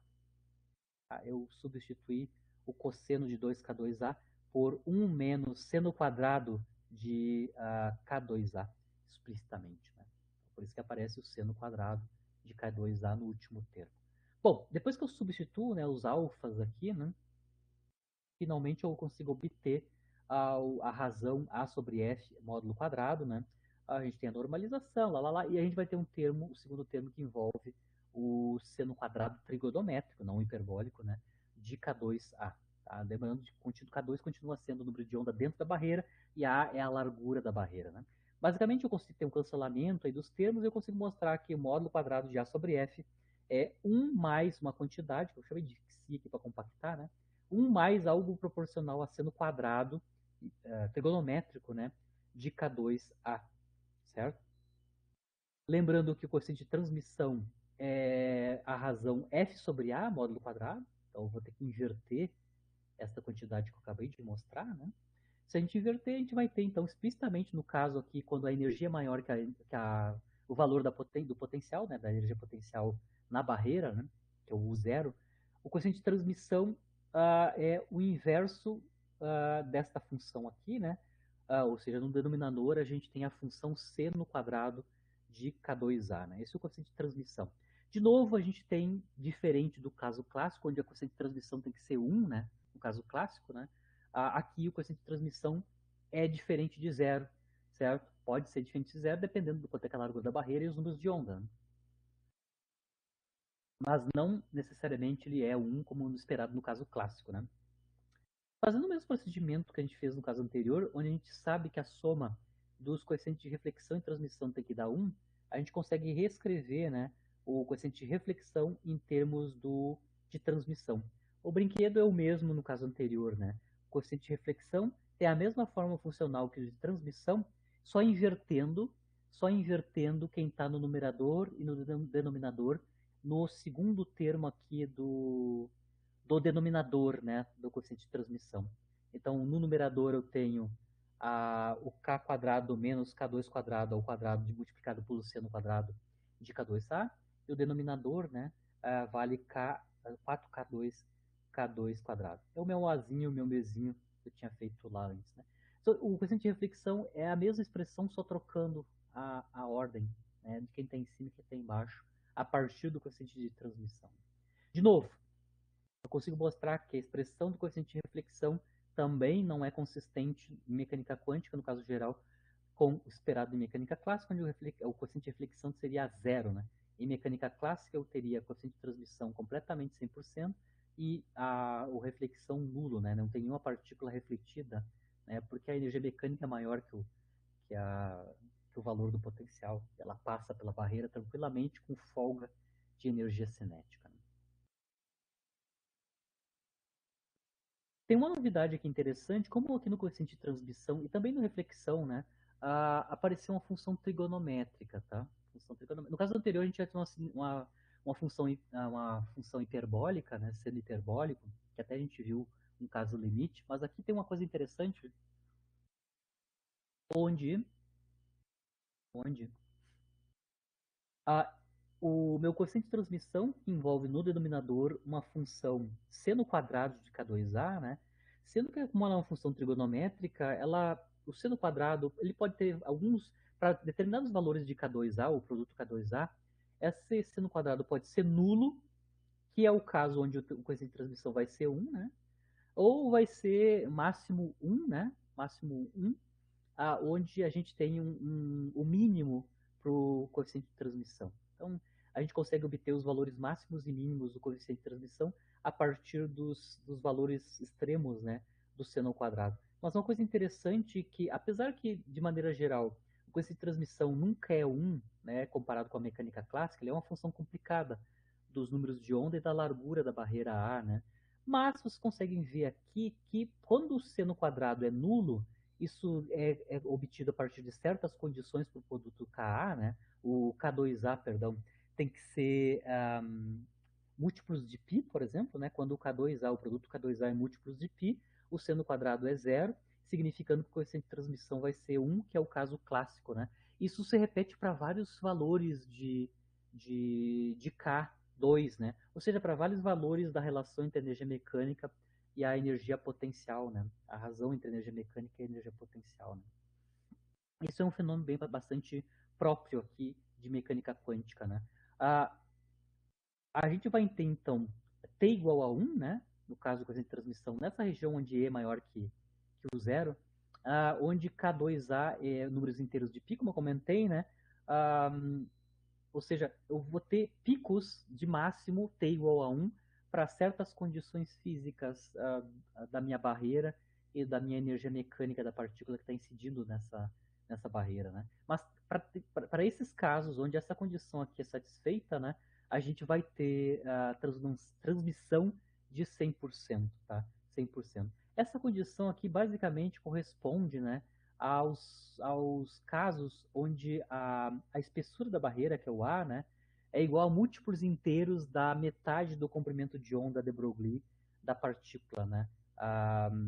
eu substituí o cosseno de 2k2a por 1 menos seno quadrado de k2a, explicitamente. Né? Por isso que aparece o seno quadrado de k2a no último termo. Bom, depois que eu substituo, né, os alfas aqui, né, finalmente eu consigo obter a razão A sobre F módulo quadrado, né? A gente tem a normalização, e a gente vai ter um termo, o segundo termo que envolve o seno quadrado trigonométrico, não hiperbólico, né? De K2A. Tá? Lembrando que K2 continua sendo o número de onda dentro da barreira e A é a largura da barreira, né? Basicamente, eu consigo ter um cancelamento aí dos termos e eu consigo mostrar que o módulo quadrado de A sobre F é 1 mais uma quantidade, que eu chamei de psi aqui para compactar, né? 1 mais algo proporcional a seno quadrado trigonométrico, né, de K2A, certo? Lembrando que o coeficiente de transmissão é a razão F sobre A, módulo quadrado, então eu vou ter que inverter essa quantidade que eu acabei de mostrar, né? Se a gente inverter, a gente vai ter, então, explicitamente no caso aqui, quando a energia é maior o valor do potencial, né, da energia potencial na barreira, né, que é o U0, o coeficiente de transmissão é o inverso desta função aqui, né? Ou seja, no denominador a gente tem a função seno quadrado de K2A, né? Esse é o coeficiente de transmissão. De novo, a gente tem, diferente do caso clássico, onde a coeficiente de transmissão tem que ser 1, né? No caso clássico, né? Aqui o coeficiente de transmissão é diferente de zero, certo? Pode ser diferente de zero, dependendo do quanto é a largura da barreira e os números de onda. Né? Mas não necessariamente ele é 1, como esperado no caso clássico, né? Fazendo o mesmo procedimento que a gente fez no caso anterior, onde a gente sabe que a soma dos coeficientes de reflexão e transmissão tem que dar 1, a gente consegue reescrever, né, o coeficiente de reflexão em termos de transmissão. O brinquedo é o mesmo no caso anterior, né? O coeficiente de reflexão tem a mesma forma funcional que o de transmissão, só invertendo quem está no numerador e no denominador no segundo termo aqui do denominador, né, do coeficiente de transmissão. Então, no numerador eu tenho o k quadrado menos k2 quadrado ao quadrado multiplicado pelo seno quadrado de k2a, e o denominador, né, vale 4k2 k2 quadrado. É o meu azinho, o meu mezinho que eu tinha feito lá antes. Né? Então, o coeficiente de reflexão é a mesma expressão, só trocando a ordem, né, de quem está em cima e quem está embaixo, a partir do coeficiente de transmissão. De novo, eu consigo mostrar que a expressão do coeficiente de reflexão também não é consistente em mecânica quântica, no caso geral, com o esperado em mecânica clássica, onde o coeficiente de reflexão seria zero. Né? Em mecânica clássica, eu teria coeficiente de transmissão completamente 100% e o reflexão nulo, né? Não tem nenhuma partícula refletida, né? Porque a energia mecânica é maior que, a, que o valor do potencial. Ela passa pela barreira tranquilamente com folga de energia cinética. Né? Tem uma novidade aqui interessante, como aqui no coeficiente de transmissão e também no reflexão, né, apareceu uma função trigonométrica, tá? Função trigonométrica. No caso anterior, a gente já tinha uma função hiperbólica, né, seno hiperbólico, que até a gente viu um caso limite, mas aqui tem uma coisa interessante, onde, onde a, o meu coeficiente de transmissão envolve no denominador uma função seno quadrado de K2A, né? Sendo que como ela é uma função trigonométrica, ela o seno quadrado, ele pode ter alguns, para determinados valores de K2A, o produto K2A, esse seno quadrado pode ser nulo, que é o caso onde o coeficiente de transmissão vai ser 1, né? Ou vai ser máximo 1, né? Máximo 1, onde a gente tem o mínimo para o coeficiente de transmissão. Então, a gente consegue obter os valores máximos e mínimos do coeficiente de transmissão a partir dos valores extremos, né, do seno ao quadrado. Mas uma coisa interessante é que, apesar que, de maneira geral, o coeficiente de transmissão nunca é 1, né, comparado com a mecânica clássica, ele é uma função complicada dos números de onda e da largura da barreira A, né? Mas vocês conseguem ver aqui que quando o seno quadrado é nulo, isso é obtido a partir de certas condições para o produto Ka, né? O K2A, perdão, tem que ser múltiplos de π, por exemplo, né? Quando o K2A, o produto K2A é múltiplos de π, o seno quadrado é zero, significando que o coeficiente de transmissão vai ser 1, que é o caso clássico, né? Isso se repete para vários valores de K2, né? Ou seja, para vários valores da relação entre a energia mecânica e a energia potencial, né? A razão entre a energia mecânica e a energia potencial, né? Isso é um fenômeno bem bastante próprio aqui de mecânica quântica, né? A, a gente vai ter, então, T igual a 1, né? No caso do coeficiente de transmissão, nessa região onde E é maior que o zero, onde K2A é números inteiros de π, como eu comentei, né? Ah, ou seja, eu vou ter picos de máximo T igual a 1 para certas condições físicas da minha barreira e da minha energia mecânica da partícula que está incidindo nessa barreira, né? Mas para esses casos onde essa condição aqui é satisfeita, né, a gente vai ter a transmissão de 100%, tá? 100%. Essa condição aqui basicamente corresponde, né, aos casos onde a espessura da barreira, que é o A, né, é igual a múltiplos inteiros da metade do comprimento de onda de Broglie da partícula, né,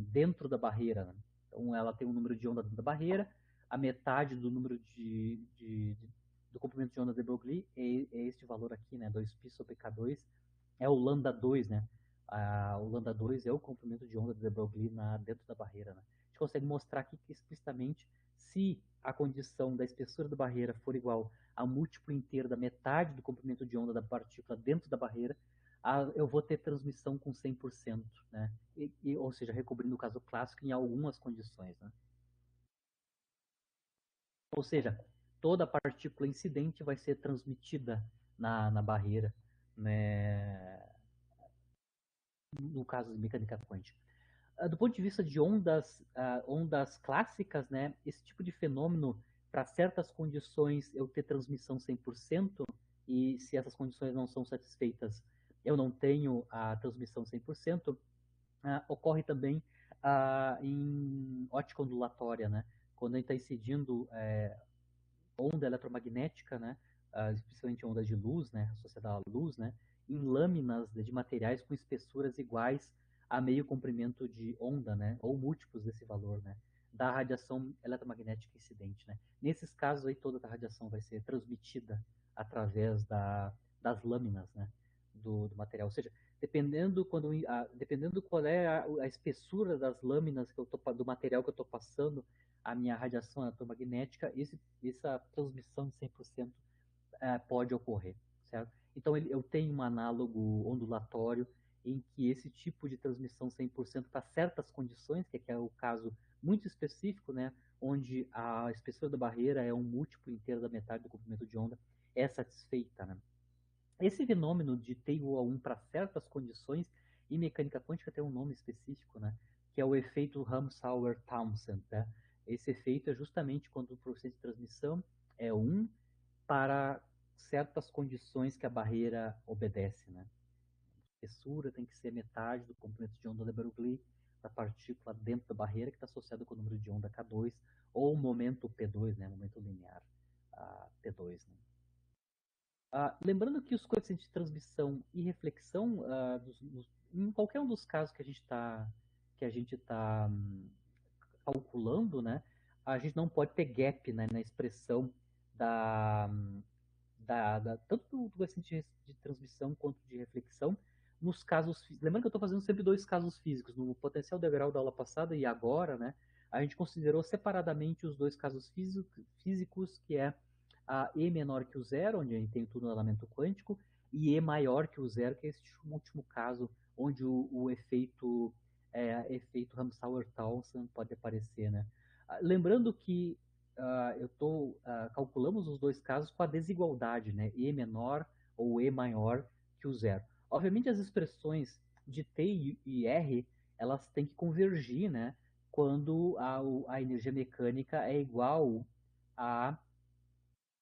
dentro da barreira, né? Então ela tem um número de onda dentro da barreira, a metade do número do comprimento de onda de Broglie é este valor aqui, né, 2π sobre K2, é o lambda 2, né? O lambda 2 é o comprimento de onda de Broglie dentro da barreira, né? A gente consegue mostrar aqui que explicitamente se a condição da espessura da barreira for igual a múltiplo inteiro da metade do comprimento de onda da partícula dentro da barreira, eu vou ter transmissão com 100%, né? Ou seja, recobrindo o caso clássico em algumas condições, né? Ou seja, toda partícula incidente vai ser transmitida na barreira, né? No caso de mecânica quântica. Do ponto de vista de ondas clássicas, né, esse tipo de fenômeno, para certas condições eu ter transmissão 100%, e se essas condições não são satisfeitas, eu não tenho a transmissão 100%, ocorre também em ótica ondulatória, né, quando a gente está incidindo onda eletromagnética, né, especialmente onda de luz, né, associada à luz, né, em lâminas de materiais com espessuras iguais a meio comprimento de onda, né, ou múltiplos desse valor, né, da radiação eletromagnética incidente, né. Nesses casos aí toda a radiação vai ser transmitida através das lâminas, né, do material. Ou seja, dependendo qual é a espessura das lâminas do material que eu estou passando a minha radiação eletromagnética, essa transmissão de 100% pode ocorrer, certo? Então eu tenho um análogo ondulatório em que esse tipo de transmissão 100% para certas condições, que é o caso muito específico, né, onde a espessura da barreira é um múltiplo inteiro da metade do comprimento de onda, é satisfeita, né? Esse fenômeno de T igual a 1 para certas condições, em mecânica quântica tem um nome específico, né? Que é o efeito Ramsauer-Townsend. Né? Esse efeito é justamente quando o processo de transmissão é 1 para certas condições que a barreira obedece. Né? A espessura tem que ser metade do comprimento de onda de Broglie da partícula dentro da barreira, que está associada com o número de onda K2, ou o momento P2, né? Momento linear P2. Né? Lembrando que os coeficientes de transmissão e reflexão, em qualquer um dos casos que a gente tá calculando, né, a gente não pode ter gap, né, na expressão da, tanto do coeficiente de transmissão quanto de reflexão nos casos. Lembrando que eu estou fazendo sempre dois casos físicos, no potencial de grau da aula passada e agora, né, a gente considerou separadamente os dois casos físicos, que é a E menor que o zero, onde a gente tem o tunelamento quântico, e E maior que o zero, que é esse último caso, onde o efeito Ramsauer-Townsend pode aparecer, né? Lembrando que calculamos os dois casos com a desigualdade, né? E menor ou E maior que o zero. Obviamente as expressões de T e R, elas têm que convergir, né? Quando a energia mecânica é igual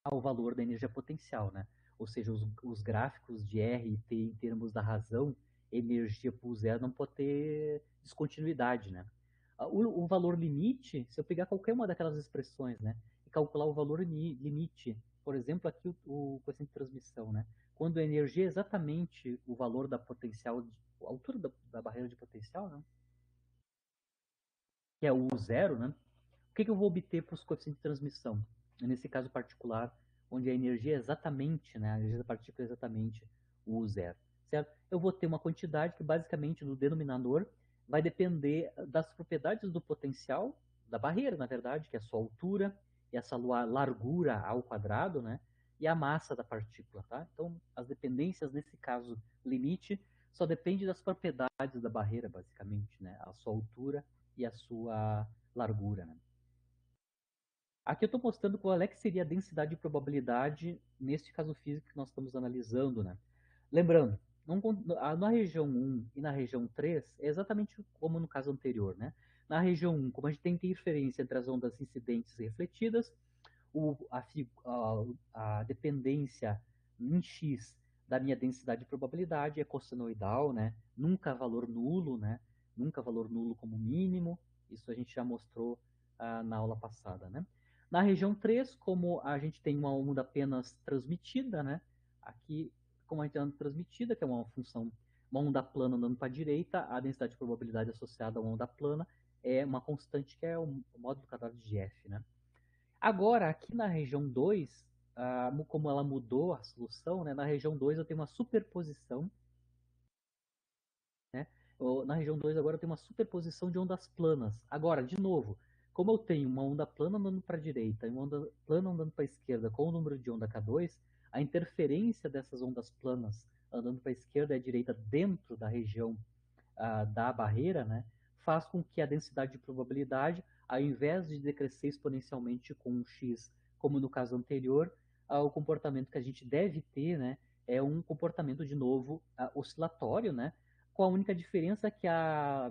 ao valor da energia potencial, né? Ou seja, os gráficos de R e T em termos da razão, energia por zero, não pode ter descontinuidade, né? O valor limite, se eu pegar qualquer uma daquelas expressões, né, e calcular o valor limite, por exemplo, aqui o coeficiente de transmissão, né? Quando a energia é exatamente o valor da potencial, a altura da barreira de potencial, né? Que é o zero, né? O que eu vou obter para os coeficientes de transmissão? Nesse caso particular, onde a energia é exatamente, né, a energia da partícula é exatamente o zero, certo? Eu vou ter uma quantidade que basicamente no denominador vai depender das propriedades do potencial, da barreira, na verdade, que é a sua altura e essa largura ao quadrado, né? E a massa da partícula, tá? Então, as dependências nesse caso limite só depende das propriedades da barreira, basicamente, né? A sua altura e a sua largura, né? Aqui eu estou mostrando qual é que seria a densidade de probabilidade neste caso físico que nós estamos analisando, né? Lembrando, na região 1 e na região 3 é exatamente como no caso anterior, né? Na região 1, como a gente tem interferência entre as ondas incidentes e refletidas, a dependência em x da minha densidade de probabilidade é cossenoidal, né? Nunca valor nulo, né? Nunca valor nulo como mínimo. Isso a gente já mostrou na aula passada, né? Na região 3, como a gente tem uma onda apenas transmitida, né? Aqui, como a gente tem uma transmitida, que é uma função, uma onda plana andando para a direita, a densidade de probabilidade associada a uma onda plana é uma constante que é o módulo quadrado de F, né? Agora, aqui na região 2, como ela mudou a solução, né? Na região 2 eu tenho uma superposição, né? Na região 2 agora eu tenho uma superposição de ondas planas. Agora, de novo, como eu tenho uma onda plana andando para a direita e uma onda plana andando para a esquerda com o número de onda K2, a interferência dessas ondas planas andando para a esquerda e à direita dentro da região da barreira, né, faz com que a densidade de probabilidade, ao invés de decrescer exponencialmente com um x, como no caso anterior, o comportamento que a gente deve ter, né, é um comportamento de novo oscilatório, né, com a única diferença que a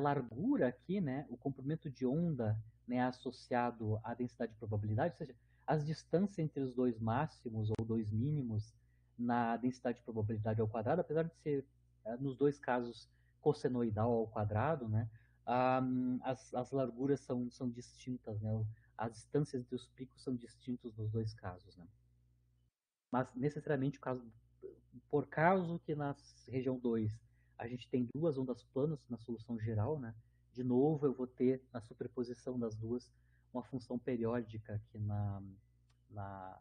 largura aqui, né, o comprimento de onda, né, associado à densidade de probabilidade, ou seja, as distâncias entre os dois máximos ou dois mínimos na densidade de probabilidade ao quadrado, apesar de ser nos dois casos cossenoidal ao quadrado, né, as larguras são distintas, né, as distâncias entre os picos são distintos nos dois casos, né. Mas necessariamente por causa que na região 2 a gente tem duas ondas planas na solução geral, né? De novo, eu vou ter na superposição das duas uma função periódica aqui na, na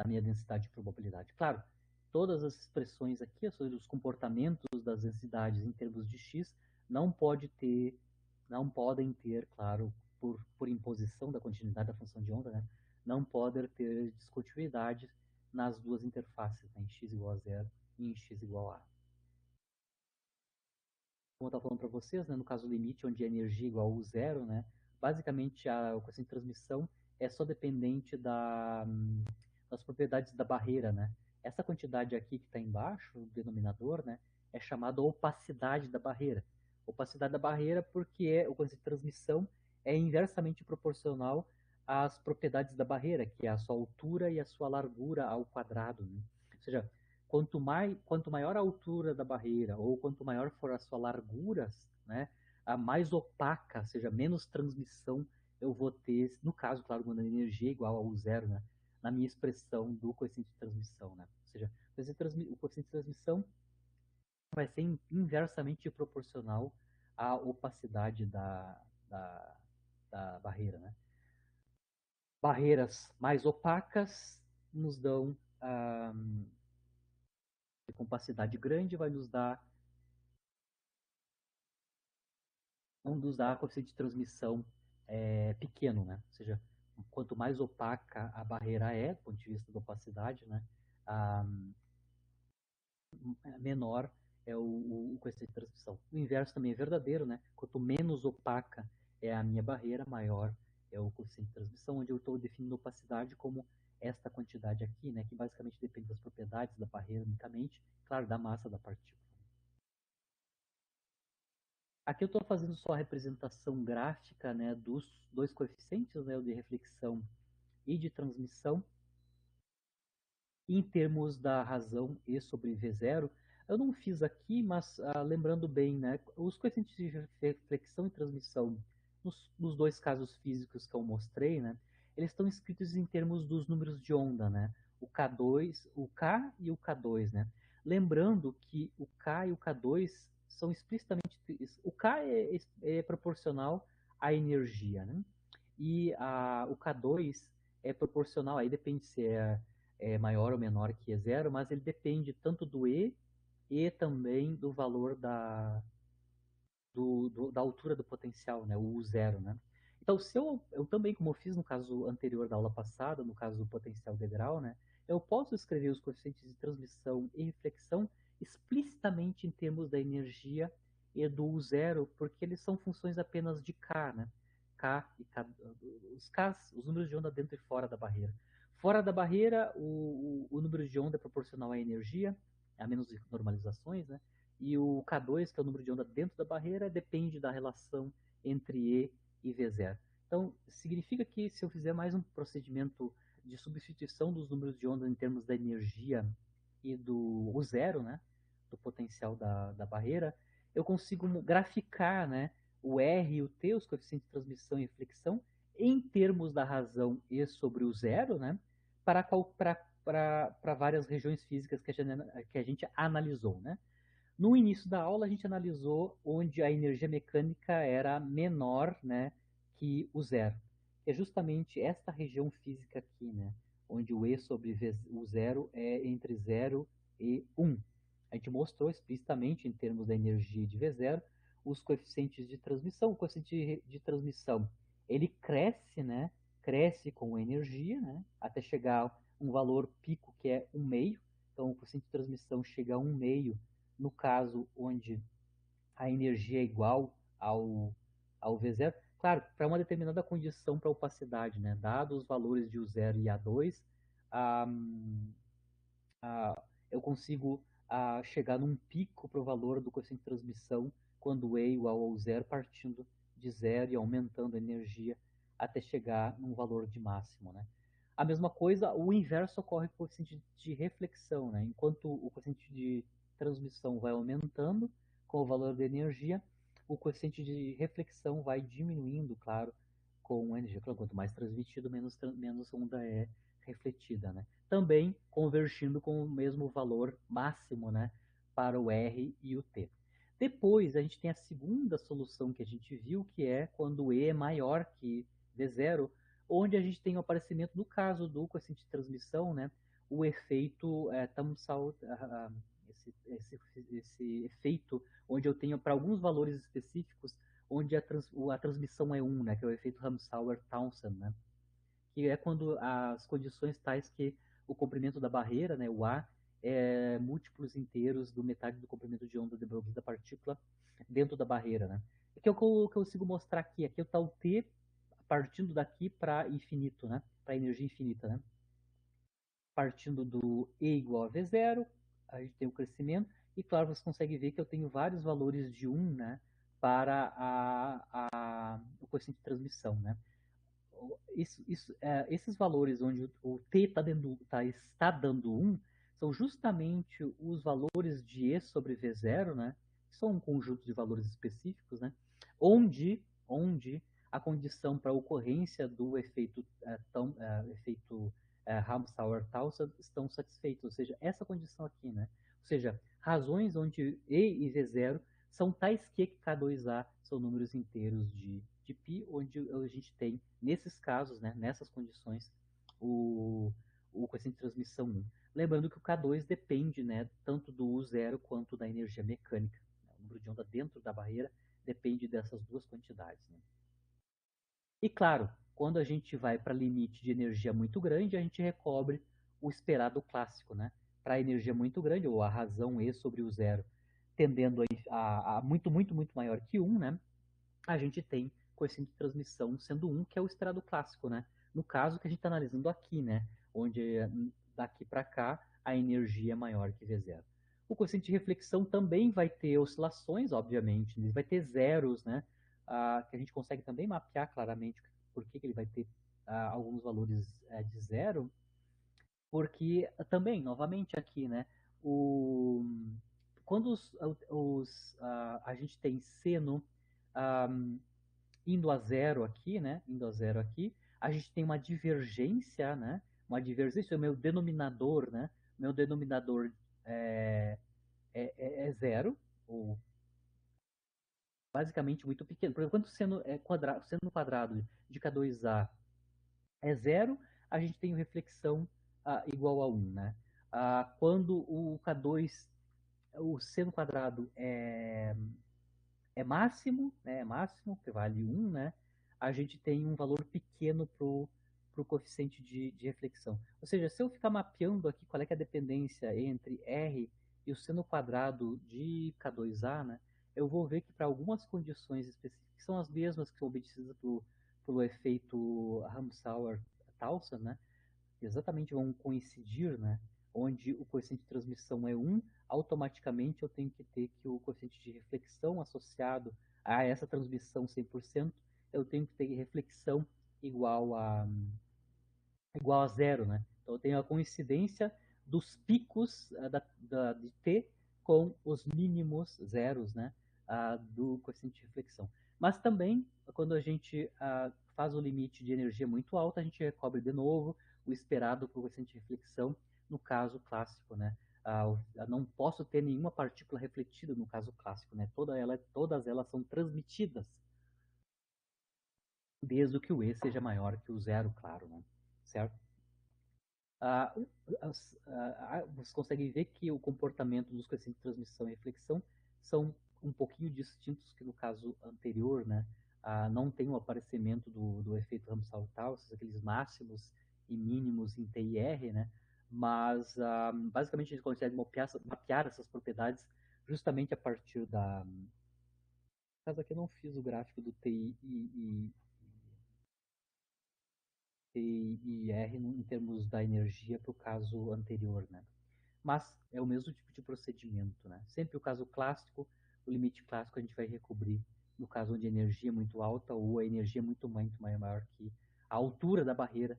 minha densidade de probabilidade. Claro, todas as expressões aqui sobre os comportamentos das densidades em termos de x não podem ter, claro, por imposição da continuidade da função de onda, né? Não podem ter discontinuidade nas duas interfaces, né? Em x igual a zero e em x igual a. Como eu estava falando para vocês, né, no caso limite, onde a energia é igual a zero, né, basicamente o coeficiente de transmissão é só dependente das propriedades da barreira. Né? Essa quantidade aqui que está embaixo, o denominador, né, é chamada opacidade da barreira. Opacidade da barreira porque o coeficiente de transmissão é inversamente proporcional às propriedades da barreira, que é a sua altura e a sua largura ao quadrado. Né? Ou seja, quanto maior a altura da barreira ou quanto maior for a sua largura, né, a mais opaca, ou seja, menos transmissão eu vou ter, no caso, claro, quando a energia é igual ao zero, né, na minha expressão do coeficiente de transmissão. Né? Ou seja, o coeficiente de transmissão vai ser inversamente proporcional à opacidade da barreira. Né? Barreiras mais opacas nos dão de compacidade grande, vai nos dar onde usar coeficiente de transmissão pequeno, né? Ou seja, quanto mais opaca a barreira é, do ponto de vista da opacidade, né? A menor é o coeficiente de transmissão. O inverso também é verdadeiro, né? Quanto menos opaca é a minha barreira, maior é o coeficiente de transmissão, onde eu estou definindo opacidade como esta quantidade aqui, né? Que basicamente depende das propriedades da barreira unicamente, claro, da massa da partícula. Aqui eu estou fazendo só a representação gráfica, né, dos dois coeficientes, né, o de reflexão e de transmissão. Em termos da razão E sobre V0, eu não fiz aqui, mas lembrando bem, né, os coeficientes de reflexão e transmissão, nos dois casos físicos que eu mostrei, né, eles estão escritos em termos dos números de onda, né, o K2, o K e o K2, né. Lembrando que o K e o K2 são explicitamente, o K é proporcional à energia, né, e o K2 é proporcional, aí depende se é maior ou menor que E0, mas ele depende tanto do e também do valor da altura do potencial, né, o U0, né? Então, se eu também, como eu fiz no caso anterior da aula passada, no caso do potencial de grau, né, eu posso escrever os coeficientes de transmissão e reflexão explicitamente em termos da energia e do U0, porque eles são funções apenas de K, né? K e K, os números de onda dentro e fora da barreira. Fora da barreira, o número de onda é proporcional à energia, a menos normalizações, né? E o K2, que é o número de onda dentro da barreira, depende da relação entre E V0. Então, significa que se eu fizer mais um procedimento de substituição dos números de onda em termos da energia e do zero, né, do potencial da barreira, eu consigo graficar, né, o R e o T, os coeficientes de transmissão e reflexão, em termos da razão E sobre o zero, né, para várias regiões físicas que a gente analisou, né. No início da aula, a gente analisou onde a energia mecânica era menor, né, que o zero. É justamente esta região física aqui, né, onde o E sobre o zero é entre 0 e 1. A gente mostrou explicitamente, em termos da energia de V0, os coeficientes de transmissão. O coeficiente de transmissão, ele cresce, né, cresce com a energia, né, até chegar a um valor pico que é 1,5. Então, o coeficiente de transmissão chega a 1,5 no caso onde a energia é igual ao V0. Claro, para uma determinada condição para opacidade, né? Dados os valores de U0 e A2, eu consigo chegar num pico para o valor do coeficiente de transmissão quando E igual ao zero, partindo de zero e aumentando a energia até chegar num valor de máximo, né? A mesma coisa, o inverso ocorre com o coeficiente de reflexão, né? Enquanto o coeficiente de transmissão vai aumentando com o valor da energia, o coeficiente de reflexão vai diminuindo, claro, com a energia. Claro, quanto mais transmitido, menos onda é refletida, né? Também convergindo com o mesmo valor máximo, né, para o R e o T. Depois a gente tem a segunda solução que a gente viu, que é quando E é maior que V0, onde a gente tem o aparecimento, no caso do coeficiente de transmissão, né, o efeito Thomson, esse efeito onde eu tenho para alguns valores específicos, onde a transmissão é 1, né, que é o efeito Ramsauer-Townsend, né, que é quando as condições tais que o comprimento da barreira, né, o A, é múltiplos inteiros do metade do comprimento de onda de Broglie da partícula dentro da barreira, né? Que é o que eu consigo mostrar aqui. Aqui está o T partindo daqui para infinito, né? Para energia infinita, né? Partindo do E igual a V0, a gente tem o crescimento, e claro, você consegue ver que eu tenho vários valores de 1, né? Para o coeficiente de transmissão, né? Esses valores onde o t está dando 1 são justamente os valores de E sobre V0, né? Que são um conjunto de valores específicos, né? Onde a condição para a ocorrência do efeito Ramsauer-Townsend estão satisfeitos, ou seja, essa condição aqui, né? Ou seja, razões onde E e V0 são tais que K2A são números inteiros de π, onde a gente tem, nesses casos, né, nessas condições, o coeficiente de transmissão 1. Lembrando que o K2 depende, né, tanto do U0 quanto da energia mecânica. O número de onda dentro da barreira depende dessas duas quantidades, né? E claro, quando a gente vai para limite de energia muito grande, a gente recobre o esperado clássico, né? Para energia muito grande, ou a razão E sobre o zero, tendendo a muito, muito, muito maior que 1, né? A gente tem coeficiente de transmissão sendo 1, que é o esperado clássico, né? No caso que a gente está analisando aqui, né? Onde daqui para cá a energia é maior que V0. O coeficiente de reflexão também vai ter oscilações, obviamente, ele vai ter zeros, né? Que a gente consegue também mapear claramente por que ele vai ter alguns valores de zero, porque também, novamente aqui, né? O, quando a gente tem seno indo a zero aqui, né? Indo a zero aqui, a gente tem uma divergência, né? Uma divergência, o meu denominador, né? Meu denominador é, é zero, ou basicamente muito pequeno. Por exemplo, quando o seno, seno quadrado de K2A é zero, a gente tem reflexão igual a 1, né? Quando o K2, o seno quadrado é máximo, né? É máximo, que vale 1, né? A gente tem um valor pequeno para o coeficiente de reflexão. Ou seja, se eu ficar mapeando aqui qual é, que é a dependência entre R e o seno quadrado de K2A, né? Eu vou ver que para algumas condições específicas, que são as mesmas que são obtidas pelo efeito Ramsauer-Townsend, né? Exatamente vão coincidir, né? Onde o coeficiente de transmissão é 1, automaticamente eu tenho que ter que o coeficiente de reflexão associado a essa transmissão 100%, eu tenho que ter reflexão igual a, igual a zero, né? Então eu tenho a coincidência dos picos de T com os mínimos zeros, né? Do coeficiente de reflexão. Mas também, quando a gente faz o limite de energia muito alta, a gente recobre de novo o esperado para o coeficiente de reflexão, no caso clássico, né? Não posso ter nenhuma partícula refletida no caso clássico, né? Todas elas são transmitidas, desde que o E seja maior que o zero, claro, né? Certo? Ah, você consegue ver que o comportamento dos coeficientes de transmissão e reflexão são um pouquinho distintos que no caso anterior, né? Não tem o aparecimento do efeito Ramsauer-Townsend, aqueles máximos e mínimos em T e R, né? Mas basicamente a gente consegue mapear essas propriedades justamente a partir da. No caso aqui eu não fiz o gráfico do TI e R em termos da energia para o caso anterior, né? Mas é o mesmo tipo de procedimento, né? Sempre o caso clássico, o limite clássico a gente vai recobrir no caso onde a energia é muito alta ou a energia é muito maior que a altura da barreira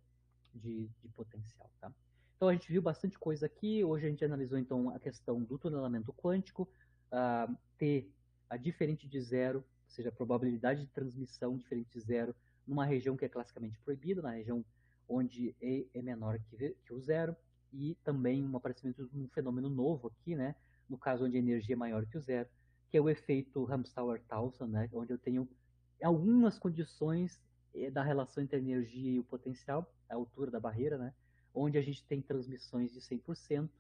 de potencial, tá? Então a gente viu bastante coisa aqui. Hoje a gente analisou então a questão do tunelamento quântico, T diferente de zero, ou seja, a probabilidade de transmissão diferente de zero numa região que é classicamente proibida, na região onde E é menor que o zero, e também um aparecimento de um fenômeno novo aqui, né? No caso onde a energia é maior que o zero, que é o efeito Ramsauer-Townsend, né? Onde eu tenho algumas condições da relação entre a energia e o potencial, a altura da barreira, né? Onde a gente tem transmissões de 100%,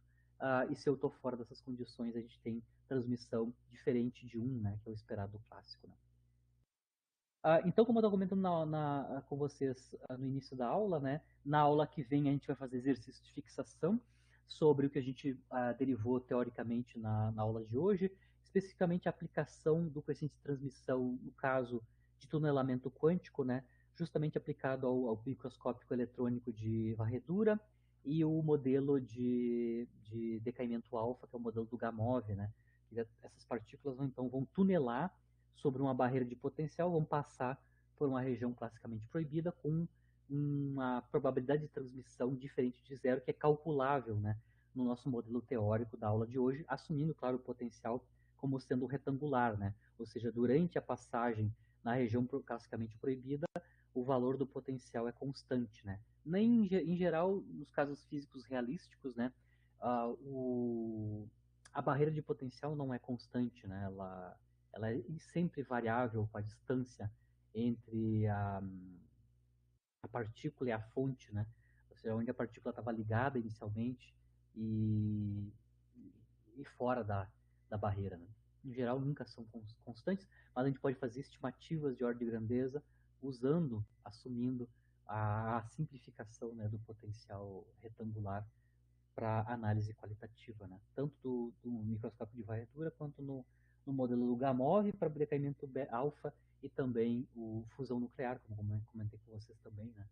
e se eu estou fora dessas condições, a gente tem transmissão diferente de 1, né? Que é o esperado clássico, né? Então, como eu estava comentando com vocês no início da aula, né? Na aula que vem a gente vai fazer exercício de fixação sobre o que a gente derivou teoricamente na aula de hoje, especificamente a aplicação do coeficiente de transmissão no caso de tunelamento quântico, né? Justamente aplicado ao microscópio eletrônico de varredura e o modelo de decaimento alfa, que é o modelo do Gamow, né? Essas partículas então vão tunelar sobre uma barreira de potencial, vão passar por uma região classicamente proibida com uma probabilidade de transmissão diferente de zero, que é calculável, né, no nosso modelo teórico da aula de hoje, assumindo, claro, o potencial como sendo retangular, né? Ou seja, durante a passagem na região classicamente proibida, o valor do potencial é constante, né? Nem em geral, nos casos físicos realísticos, né, a barreira de potencial não é constante, né? Ela é sempre variável com a distância entre a partícula e a fonte, né? Ou seja, onde a partícula estava ligada inicialmente e, e fora da barreira, né? em geral nunca são constantes, mas a gente pode fazer estimativas de ordem de grandeza usando, assumindo a simplificação, né, do potencial retangular para análise qualitativa, né? Tanto do microscópio de varredura quanto no modelo do Gamov para decaimento alfa e também o fusão nuclear, como comentei com vocês também, né?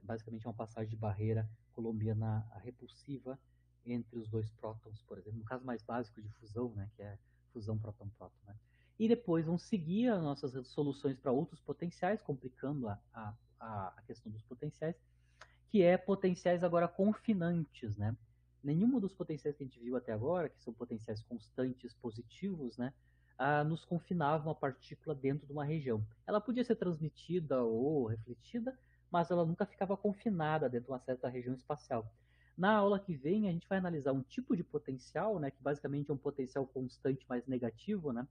Basicamente é uma passagem de barreira colombiana repulsiva entre os dois prótons, por exemplo, no caso mais básico de fusão, né, que é fusão próton-próton, né? E depois vão seguir as nossas soluções para outros potenciais, complicando a questão dos potenciais, que é potenciais agora confinantes, né? Nenhum dos potenciais que a gente viu até agora, que são potenciais constantes positivos, né, nos confinavam a partícula dentro de uma região. Ela podia ser transmitida ou refletida, mas ela nunca ficava confinada dentro de uma certa região espacial. Na aula que vem, a gente vai analisar um tipo de potencial, né, que basicamente é um potencial constante mais negativo, né,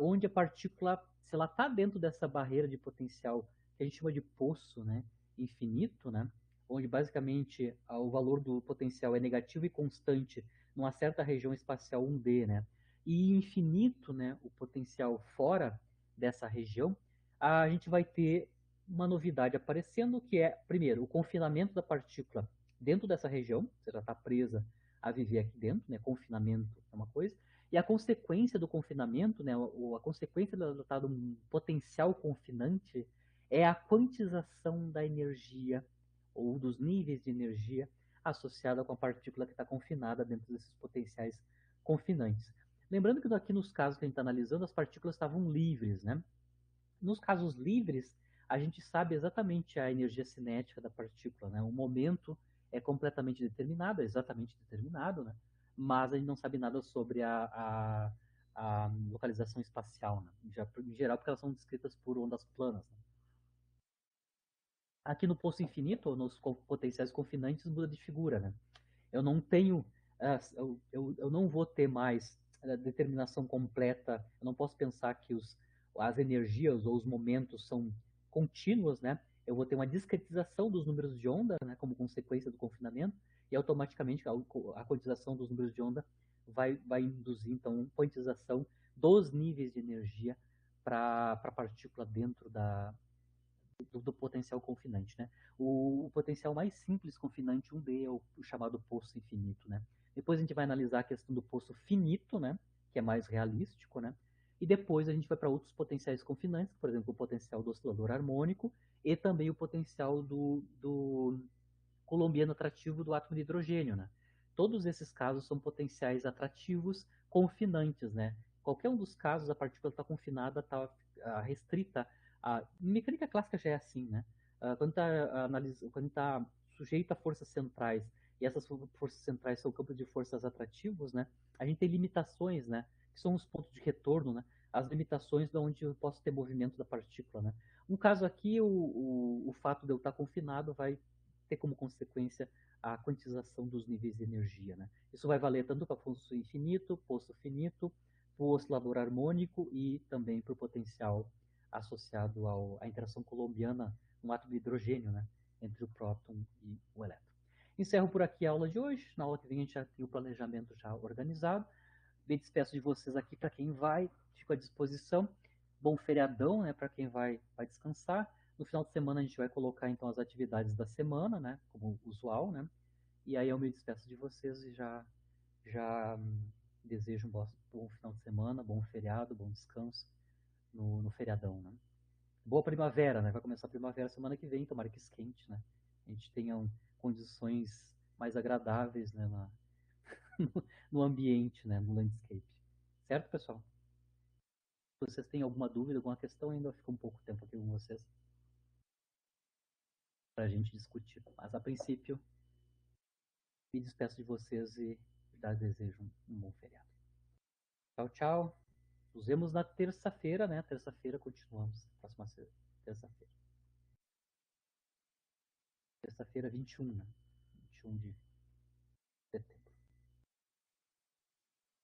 onde a partícula, se ela está dentro dessa barreira de potencial que a gente chama de poço, né, infinito, né, onde basicamente o valor do potencial é negativo e constante numa certa região espacial 1D, né? E infinito, né, o potencial fora dessa região, a gente vai ter uma novidade aparecendo, que é, primeiro, o confinamento da partícula dentro dessa região, você já está presa a viver aqui dentro, né? Confinamento é uma coisa, e a consequência do confinamento, né, a consequência do potencial confinante é a quantização da energia ou dos níveis de energia associada com a partícula que está confinada dentro desses potenciais confinantes. Lembrando que aqui nos casos que a gente está analisando, as partículas estavam livres, né? Nos casos livres, a gente sabe exatamente a energia cinética da partícula, né? O momento é completamente determinado, é exatamente determinado, né? Mas a gente não sabe nada sobre a localização espacial, né? Em geral, porque elas são descritas por ondas planas, né? Aqui no poço infinito, ou nos potenciais confinantes, muda de figura, né? Eu não tenho, eu não vou ter mais a determinação completa, eu não posso pensar que as energias ou os momentos são contínuos, né? Eu vou ter uma discretização dos números de onda, né, como consequência do confinamento, e automaticamente a quantização dos números de onda vai induzir, então, uma quantização dos níveis de energia para a partícula dentro do potencial confinante, né? O potencial mais simples confinante 1D é o chamado poço infinito, né? Depois a gente vai analisar a questão do poço finito, né? Que é mais realístico, né? E depois a gente vai para outros potenciais confinantes, por exemplo, o potencial do oscilador harmônico e também o potencial do colombiano atrativo do átomo de hidrogênio, né? Todos esses casos são potenciais atrativos confinantes, né? Qualquer um dos casos, a partícula está confinada, está restrita. A mecânica clássica já é assim, né? Quando está sujeito a forças centrais e essas forças centrais são campos de forças atrativos, né? A gente tem limitações, né? Que são os pontos de retorno, né? As limitações de onde eu posso ter movimento da partícula, né? No caso aqui, o fato de eu estar confinado vai ter como consequência a quantização dos níveis de energia, né? Isso vai valer tanto para poço infinito, poço finito, para o oscilador harmônico e também para o potencial associado à interação colombiana no átomo de hidrogênio, né? Entre o próton e o elétron. Encerro por aqui a aula de hoje. Na aula que vem a gente já tem o planejamento já organizado. Me despeço de vocês aqui para quem vai, fico à disposição. Bom feriadão, né, para quem vai descansar. No final de semana a gente vai colocar então as atividades da semana, né, como usual, né? E aí eu me despeço de vocês e já desejo um bom final de semana, bom feriado, bom descanso no feriadão, né? Boa primavera, né? Vai começar a primavera semana que vem, tomara que esquente, né? A gente tenha condições mais agradáveis, né, no ambiente, né, no landscape. Certo, pessoal? Se vocês têm alguma dúvida, alguma questão, ainda fica um pouco tempo aqui com vocês para a gente discutir. Mas a princípio, me despeço de vocês e já desejo um bom feriado. Tchau, tchau. Nos vemos na terça-feira, né? Terça-feira continuamos. Próxima terça-feira. Terça-feira 21, né? 21 de